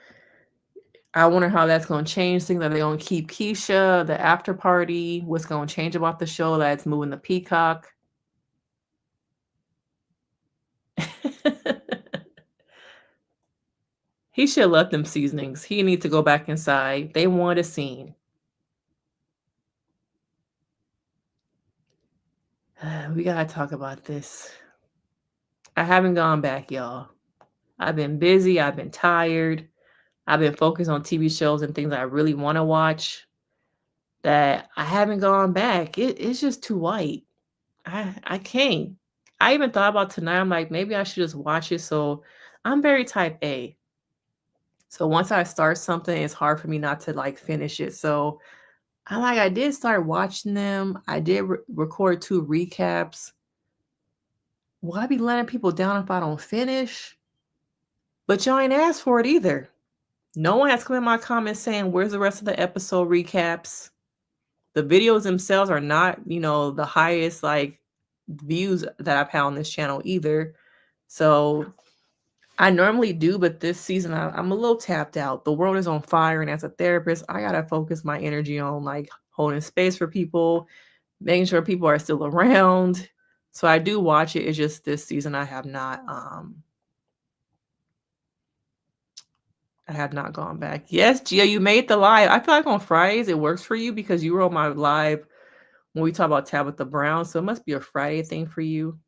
I wonder how that's going to change things. Are they going to keep Keisha, the after party? What's going to change about the show that's moving to Peacock? He should have left them seasonings. He needs to go back inside. They want a scene. We got to talk about this. I haven't gone back, y'all. I've been busy. I've been tired. I've been focused on TV shows and things I really want to watch that I haven't gone back. It's just too white. I can't. I even thought about tonight. I'm like, maybe I should just watch it so I'm very type A. So once I start something, it's hard for me not to like finish it. So I did start watching them. I did record 2 recaps. Will I be letting people down if I don't finish? But y'all ain't asked for it either. No one has come in my comments saying, "Where's the rest of the episode recaps?" The videos themselves are not, the highest like views that I've had on this channel either. So I normally do, but this season I'm a little tapped out. The world is on fire, and as a therapist, I gotta focus my energy on like holding space for people, making sure people are still around. So I do watch it. It's just this season I have not gone back. Yes, Gia, you made the live. I feel like on Fridays it works for you because you were on my live when we talk about Tabitha Brown. So it must be a Friday thing for you.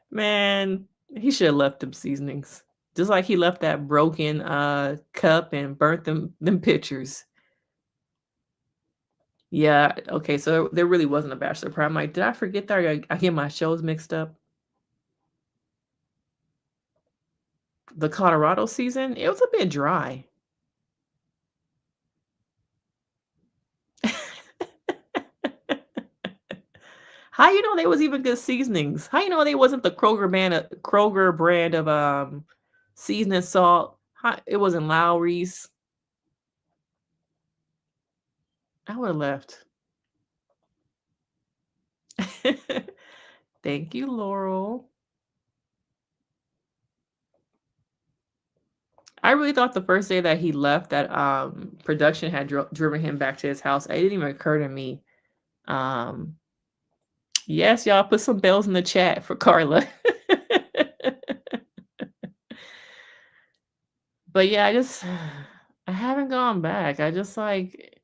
Man, he should have left them seasonings. Just like he left that broken cup and burnt them pictures. Yeah, okay, so there really wasn't a bachelor party. I'm like, did I forget that? Or I get my shows mixed up. The Colorado season, it was a bit dry. How you know they was even good seasonings? How you know they wasn't the Kroger brand of seasoning salt? It wasn't Lowry's. I would have left. Thank you, Laurel. I really thought the first day that he left that production had driven him back to his house. It didn't even occur to me. Yes, y'all put some bells in the chat for Carla. But yeah, I haven't gone back. I just like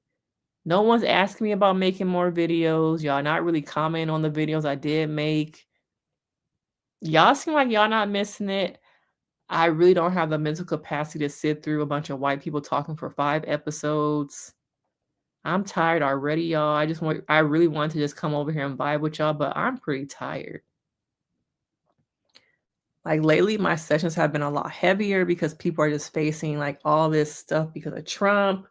no one's asking me about making more videos. Y'all not really commenting on the videos I did make. Y'all seem like y'all not missing it. I really don't have the mental capacity to sit through a bunch of white people talking for 5 episodes. I'm tired already, y'all. I really want to just come over here and vibe with y'all, but I'm pretty tired. Like lately, my sessions have been a lot heavier because people are just facing like all this stuff because of Trump.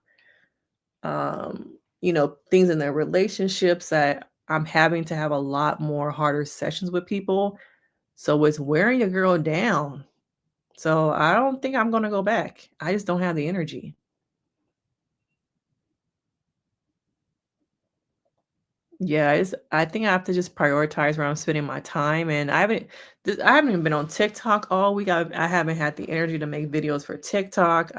Things in their relationships that I'm having to have a lot more harder sessions with people. So it's wearing a girl down. So I don't think I'm gonna go back. I just don't have the energy. Yeah, I think I have to just prioritize where I'm spending my time, and I haven't even been on TikTok all week. I haven't had the energy to make videos for TikTok.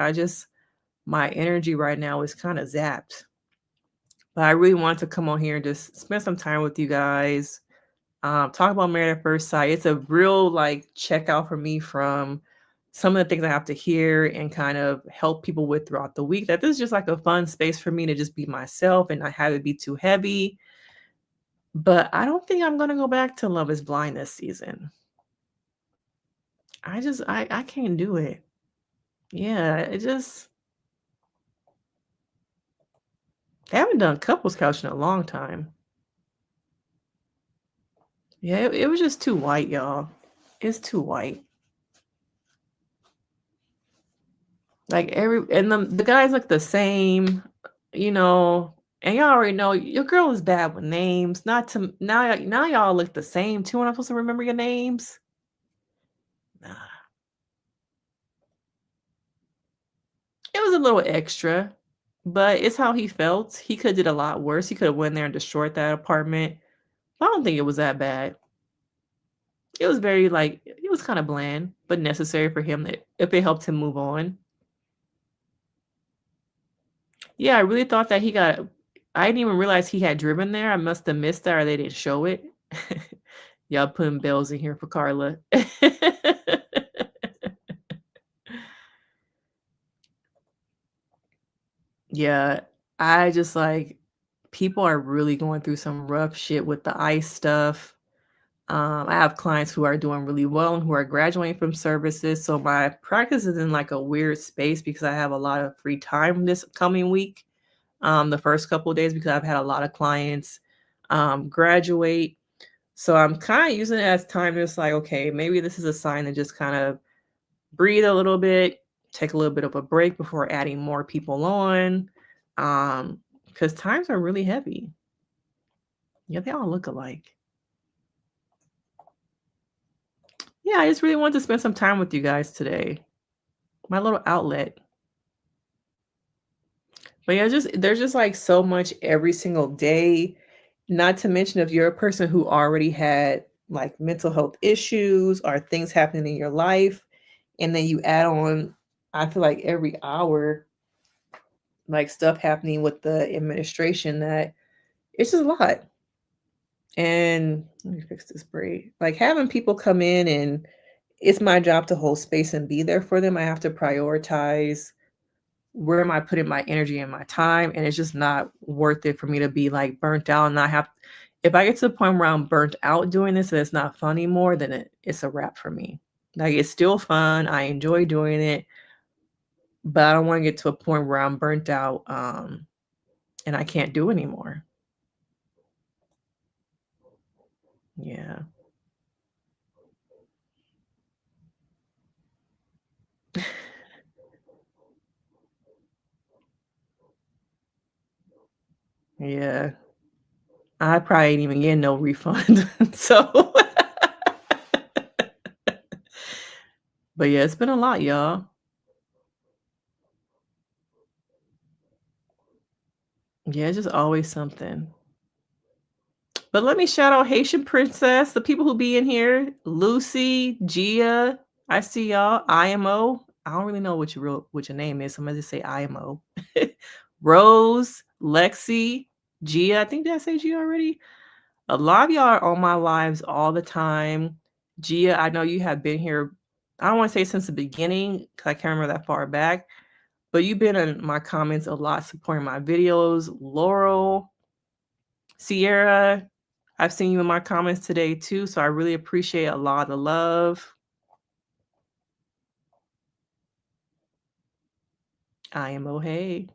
My energy right now is kind of zapped. But I really want to come on here and just spend some time with you guys. Talk about Married at First Sight. It's a real like checkout for me from some of the things I have to hear and kind of help people with throughout the week. That this is just like a fun space for me to just be myself and not have it be too heavy. But I don't think I'm gonna go back to Love is Blind this season. I can't do it. Yeah, I haven't done couples couch in a long time. Yeah, it was just too white, y'all. It's too white. Like the guys look the same, you know, and y'all already know your girl is bad with names. Not to now y'all look the same too, and I'm supposed to remember your names. Nah. It was a little extra, but it's how he felt. He could did a lot worse. He could have went there and destroyed that apartment. I don't think it was that bad. It was very like it was kind of bland, but necessary for him if it helped him move on. Yeah, I really thought that I didn't even realize he had driven there. I must have missed that or they didn't show it. Y'all putting bells in here for Carla. Yeah, I just like people are really going through some rough shit with the ICE stuff. I have clients who are doing really well and who are graduating from services. So my practice is in like a weird space because I have a lot of free time this coming week. The first couple of days because I've had a lot of clients graduate. So I'm kind of using it as time to just like, okay, maybe this is a sign to just kind of breathe a little bit, take a little bit of a break before adding more people on. Because times are really heavy. Yeah, they all look alike. Yeah, I just really wanted to spend some time with you guys today. My little outlet. But yeah, there's just like so much every single day. Not to mention if you're a person who already had like mental health issues or things happening in your life, and then you add on, I feel like every hour, like stuff happening with the administration that it's just a lot. And let me fix this braid. Like having people come in and it's my job to hold space and be there for them. I have to prioritize where am I putting my energy and my time, and it's just not worth it for me to be like burnt out and not have. If I get to the point where I'm burnt out doing this and it's not fun anymore, then it's a wrap for me. Like it's still fun, I enjoy doing it, but I don't want to get to a point where I'm burnt out and I can't do anymore. Yeah. Yeah. I probably ain't even getting no refund. So but yeah, it's been a lot, y'all. Yeah, it's just always something. But let me shout out Haitian Princess, the people who be in here. Lucy, Gia, I see y'all. IMO. I don't really know what your name is. So I'm gonna just say IMO. Rose, Lexi, Gia. I think did I say Gia already? A lot of y'all are on my lives all the time. Gia, I know you have been here. I don't want to say since the beginning because I can't remember that far back, but you've been in my comments a lot, supporting my videos. Laurel, Sierra, I've seen you in my comments today too, so I really appreciate a lot of the love. I am hey.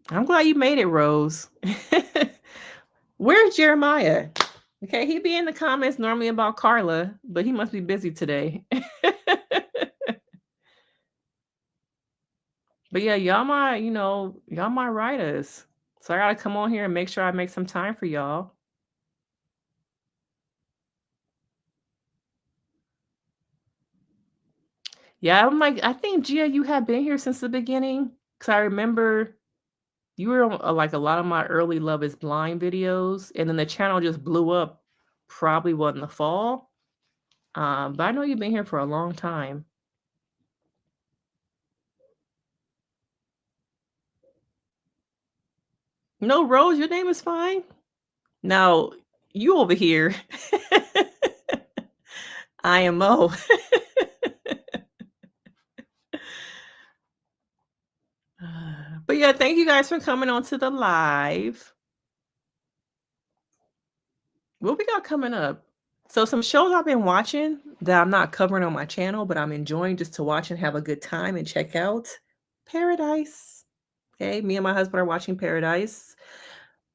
I'm glad you made it, Rose. Where's Jeremiah? Okay, he be in the comments normally about Carla, but he must be busy today. But yeah, y'all my writers. So I gotta come on here and make sure I make some time for y'all. Yeah, I'm like, I think Gia, you have been here since the beginning. Cause I remember you were on like a lot of my early Love is Blind videos, and then the channel just blew up probably in the fall. But I know you've been here for a long time. No, Rose, your name is fine. Now, you over here. IMO. But yeah, thank you guys for coming on to the live. What we got coming up? So some shows I've been watching that I'm not covering on my channel, but I'm enjoying just to watch and have a good time and check out. Paradise. Okay, me and my husband are watching Paradise.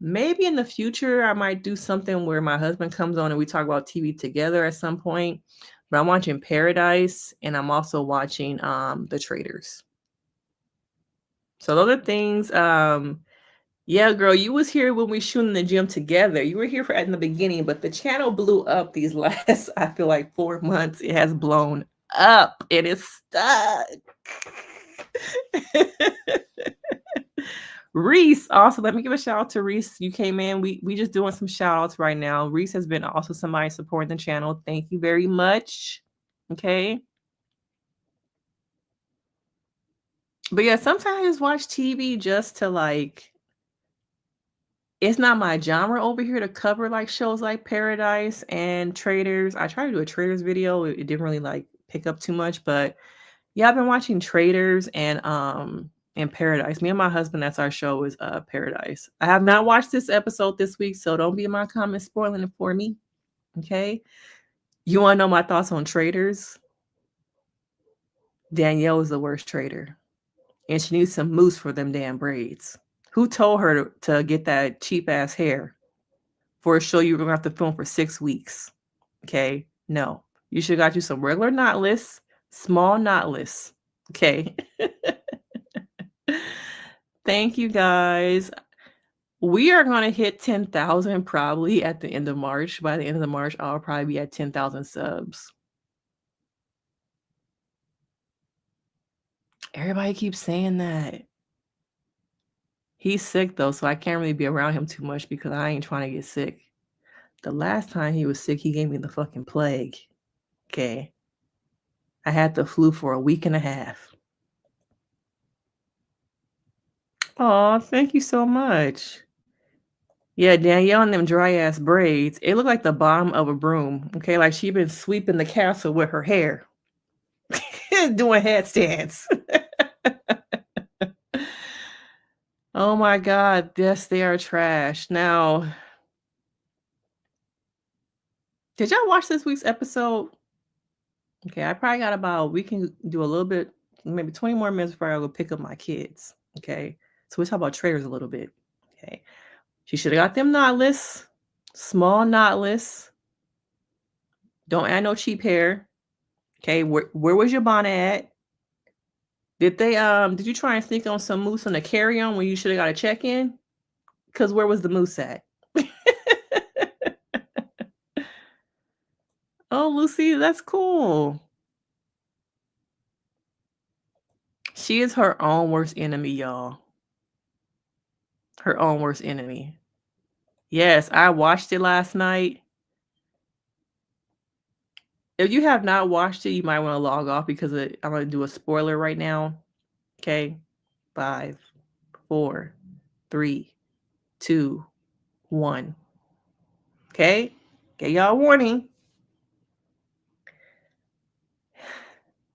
Maybe in the future I might do something where my husband comes on and we talk about TV together at some point. But I'm watching Paradise and I'm also watching The Traitors. So those are things. Yeah, girl, you was here when we shooting the gym together. You were here in the beginning, but the channel blew up these last, I feel like 4 months. It has blown up. It is stuck. Reese, also, let me give a shout out to Reese. You came in. We just doing some shout outs right now. Reese has been also somebody supporting the channel. Thank you very much. Okay. But yeah, sometimes I just watch TV just to like, it's not my genre over here to cover like shows like Paradise and Traitors. I tried to do a Traitors video. It didn't really like pick up too much, but yeah, I've been watching Traitors and in Paradise. Me and my husband, that's our show, is Paradise. I have not watched this episode this week, so don't be in my comments spoiling it for me. Okay. You want to know my thoughts on Traitors? Danielle is the worst traitor. And she needs some mousse for them damn braids. Who told her to get that cheap ass hair for a show you were going to have to film for 6 weeks? Okay. No. You should have got you some regular knotless, small knotless. Okay. Thank you guys. We are going to hit 10,000 probably at the end of March. By the end of the March, I'll probably be at 10,000 subs. Everybody keeps saying that. He's sick though, so I can't really be around him too much because I ain't trying to get sick. The last time he was sick, he gave me the fucking plague. Okay. I had the flu for a week and a half. Oh, thank you so much. Yeah, Danielle and them dry ass braids. It looked like the bottom of a broom. Okay, like she been sweeping the castle with her hair. Doing headstands. Oh my God. Yes, they are trash. Now, did y'all watch this week's episode? Okay, I probably got about, we can do a little bit, maybe 20 more minutes before I go pick up my kids. Okay, so we'll talk about Traitors a little bit. Okay, she should have got them knotless, small knotless. Don't add no cheap hair. Okay, where was your bonnet at? Did you try and sneak on some mousse on a carry-on when you should have got a check-in? Because where was the mousse at? Oh, Lucy, that's cool. She is her own worst enemy, y'all. Her own worst enemy. Yes, I watched it last night. If you have not watched it, you might want to log off because I'm going to do a spoiler right now. Okay. 5, 4, 3, 2, 1. Okay. Get y'all a warning.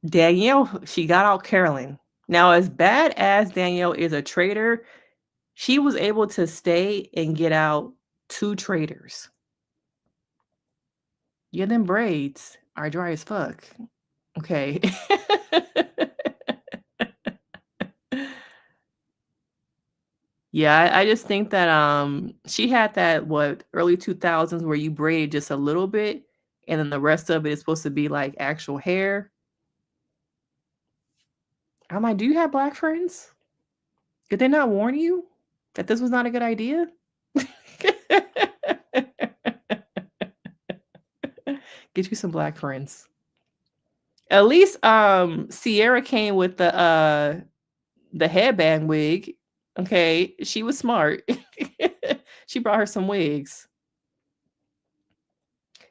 Danielle, she got out Carolyn. Now, as bad as Danielle is a traitor, she was able to stay and get out 2 traitors. Yeah, them braids are dry as fuck. Okay. Yeah, I just think that she had that early 2000s where you braided just a little bit and then the rest of it is supposed to be like actual hair. I'm like, do you have black friends? Did they not warn you that this was not a good idea? Get you some black friends. At least Sierra came with the headband wig. Okay, she was smart. She brought her some wigs.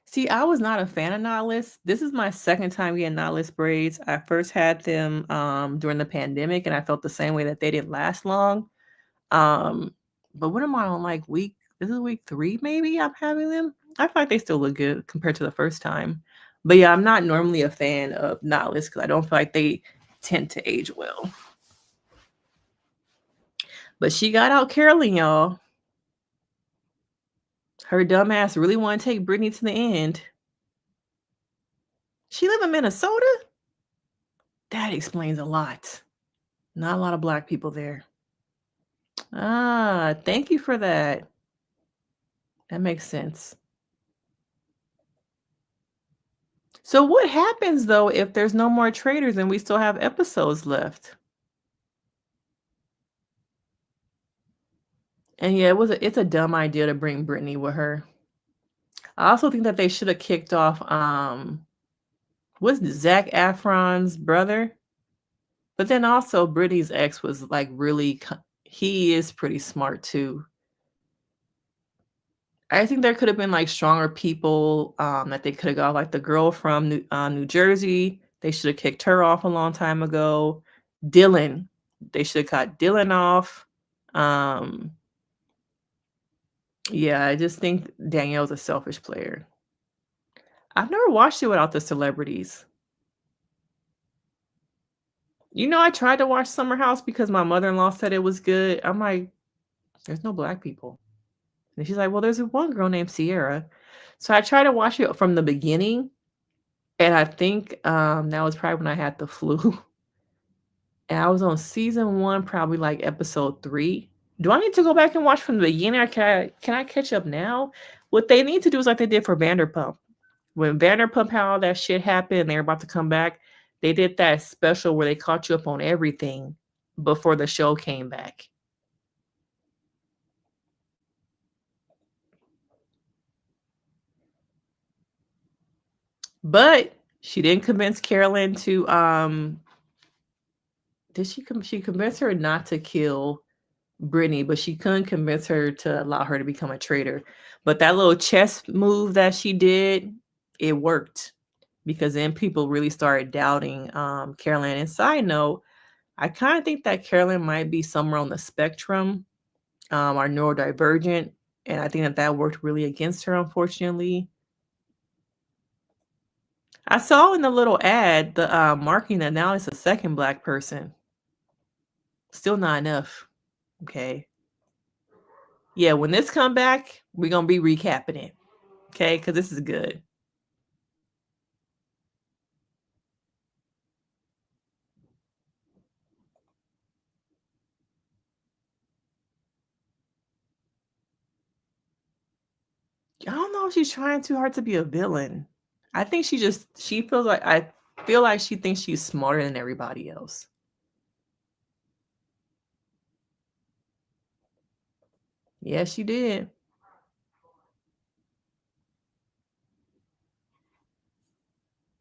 See, I was not a fan of knotless. This is my second time getting knotless braids. I first had them during the pandemic, and I felt the same way that they didn't last long. But what am I on, like this is week 3 maybe I'm having them? I feel like they still look good compared to the first time. But yeah, I'm not normally a fan of knotless because I don't feel like they tend to age well. But she got out Carolyn, y'all. Her dumbass really want to take Brittany to the end. She live in Minnesota? That explains a lot. Not a lot of black people there. Ah, thank you for that. That makes sense. So what happens though if there's no more traitors and we still have episodes left? And yeah, it's a dumb idea to bring Brittany with her. I also think that they should have kicked off what's Zac Efron's brother? But then also Brittany's ex was like he is pretty smart too. I think there could have been like stronger people that they could have got, like the girl from New Jersey. They should have kicked her off a long time ago. Dylan, they should have cut Dylan off. Yeah, I just think Danielle's a selfish player. I've never watched it without the celebrities. I tried to watch Summer House because my mother-in-law said it was good. I'm like, there's no black people. And she's like, well, there's one girl named Sierra. So I tried to watch it from the beginning. And I think that was probably when I had the flu. And I was on season 1, probably like episode 3. Do I need to go back and watch from the beginning, or can I catch up now? What they need to do is like they did for Vanderpump. When Vanderpump had all that shit happen and they're about to come back, they did that special where they caught you up on everything before the show came back. But she didn't convince Carolyn to she convinced her not to kill Brittany, but she couldn't convince her to allow her to become a traitor. But that little chess move that she did, it worked, because then people really started doubting Carolyn. And side note, I kind of think that Carolyn might be somewhere on the spectrum, or neurodivergent, and I think that worked really against her, unfortunately. I saw in the little ad the marking that now it's a second black person. Still not enough. Okay. Yeah, when this come back, we're gonna be recapping it. Okay, because this is good. I don't know if she's trying too hard to be a villain. I think she feels like I feel like she thinks she's smarter than everybody else. Yeah, she did.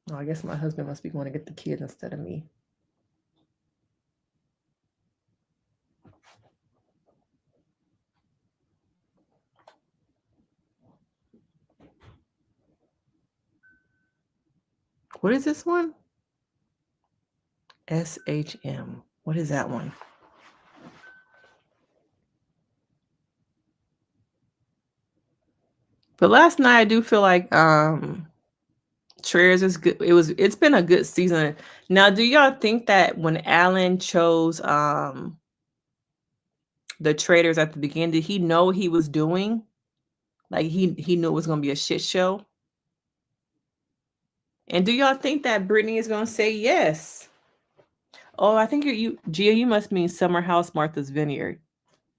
Oh, I guess my husband must be going to get the kids instead of me. What is this one? SHM. What is that one? But last night I do feel like Traitors is good. It's been a good season. Now, do y'all think that when Alan chose the Traitors at the beginning, did he know what he was doing? Like he knew it was gonna be a shit show? And do y'all think that Brittany is gonna say yes? Oh, I think Gia, you must mean Summer House Martha's Vineyard.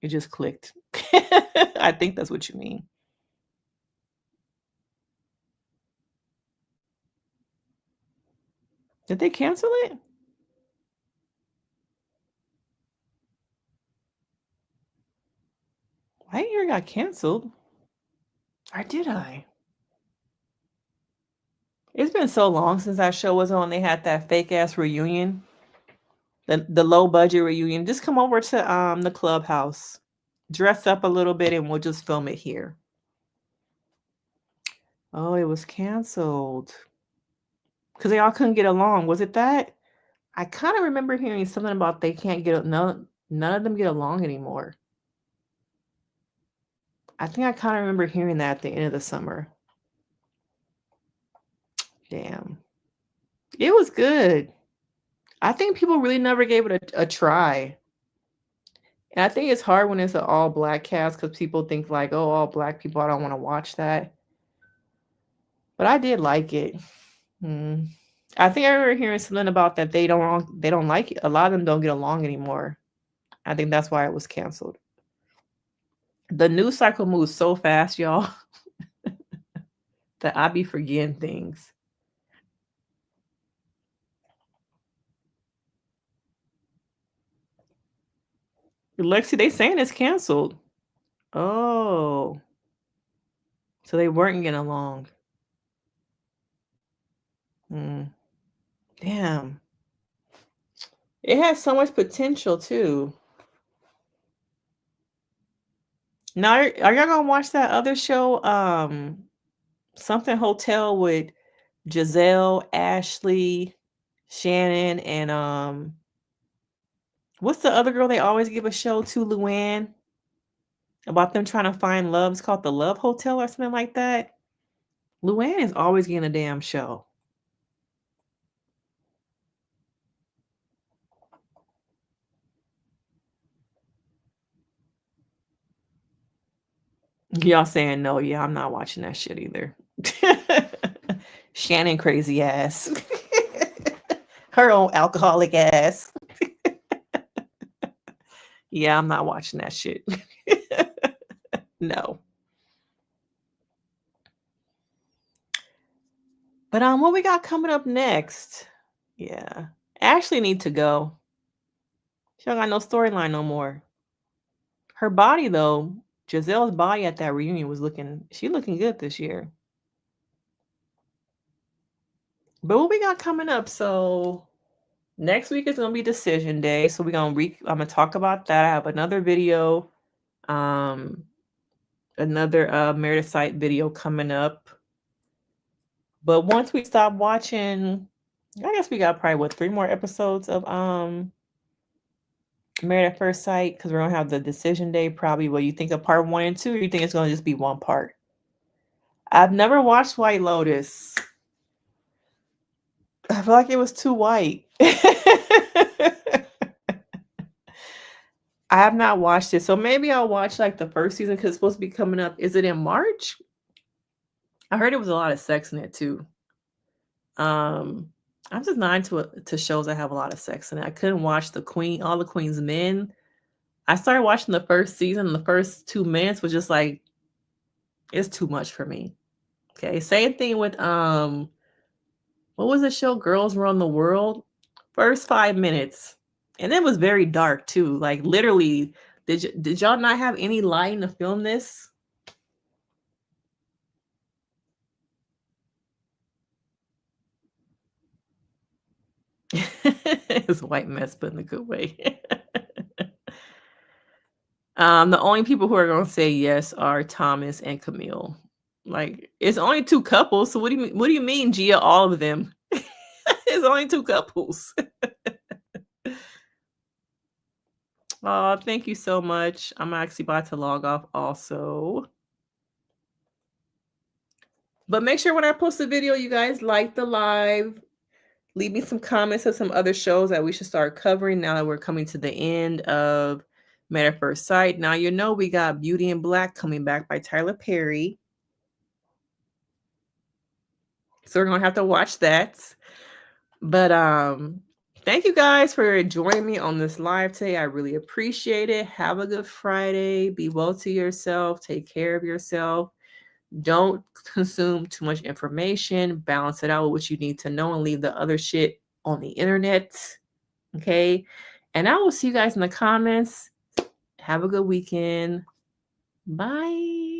It just clicked. I think that's what you mean. Did they cancel it? I didn't hear it got canceled. Or did I? It's been so long since that show was on. They had that fake ass reunion. The low budget reunion. Just come over to the clubhouse. Dress up a little bit and we'll just film it here. Oh, it was canceled. Because they all couldn't get along. Was it that? I kind of remember hearing something about they can't get none of them get along anymore. I think I kind of remember hearing that at the end of the summer. Damn. It was good. I think people really never gave it a try. And I think it's hard when it's an all black cast because people think like, oh, all black people, I don't want to watch that. But I did like it. I think I remember hearing something about that they don't like it. A lot of them don't get along anymore. I think that's why it was canceled. The news cycle moves so fast, y'all, that I be forgetting things. Lexi, they saying it's canceled. Oh. So they weren't getting along. Damn. It has so much potential too. Now, are y'all gonna watch that other show? Something Hotel with Giselle, Ashley, Shannon, and what's the other girl they always give a show to, Luann? About them trying to find love. It's called The Love Hotel or something like that. Luann is always getting a damn show. Y'all saying no, yeah, I'm not watching that shit either. Shannon crazy ass. Her own alcoholic ass. Yeah, I'm not watching that shit. No. But what we got coming up next? Yeah. Ashley need to go. She don't got no storyline no more. Her body though, Giselle's body at that reunion was looking good this year. But what we got coming up? So next week is gonna be decision day. So I'm gonna talk about that. I have another video, another Meredith site video coming up. But once we stop watching, I guess we got probably 3 more episodes of Married at First Sight, because we're gonna have the decision day. Probably what you think of part 1 and 2, or you think it's gonna just be one part? I've never watched White Lotus. I feel like it was too white. I have not watched it, so maybe I'll watch like the first season because it's supposed to be coming up. Is it in March? I heard it was a lot of sex in it too. I'm just not into shows that have a lot of sex in it. I couldn't watch All the Queen's Men. I started watching the first season, and the first 2 minutes was just like, it's too much for me. Okay, same thing with what was the show? Girls Run the World. First 5 minutes, and it was very dark too. Like literally, did y'all not have any lighting to film this? It's a white mess, but in a good way. The only people who are gonna say yes are Thomas and Camille. Like, it's only 2 couples, so what do you mean, Gia, all of them? It's only 2 couples. Oh, thank you so much. I'm actually about to log off also. But make sure when I post a video, you guys like the live. Leave me some comments of some other shows that we should start covering now that we're coming to the end of Married at First Sight. Now, you know, we got Beauty in Black coming back by Tyler Perry. So we're going to have to watch that. But thank you guys for joining me on this live today. I really appreciate it. Have a good Friday. Be well to yourself. Take care of yourself. Don't consume too much information. Balance it out with what you need to know and leave the other shit on the internet. Okay. And I will see you guys in the comments. Have a good weekend. Bye.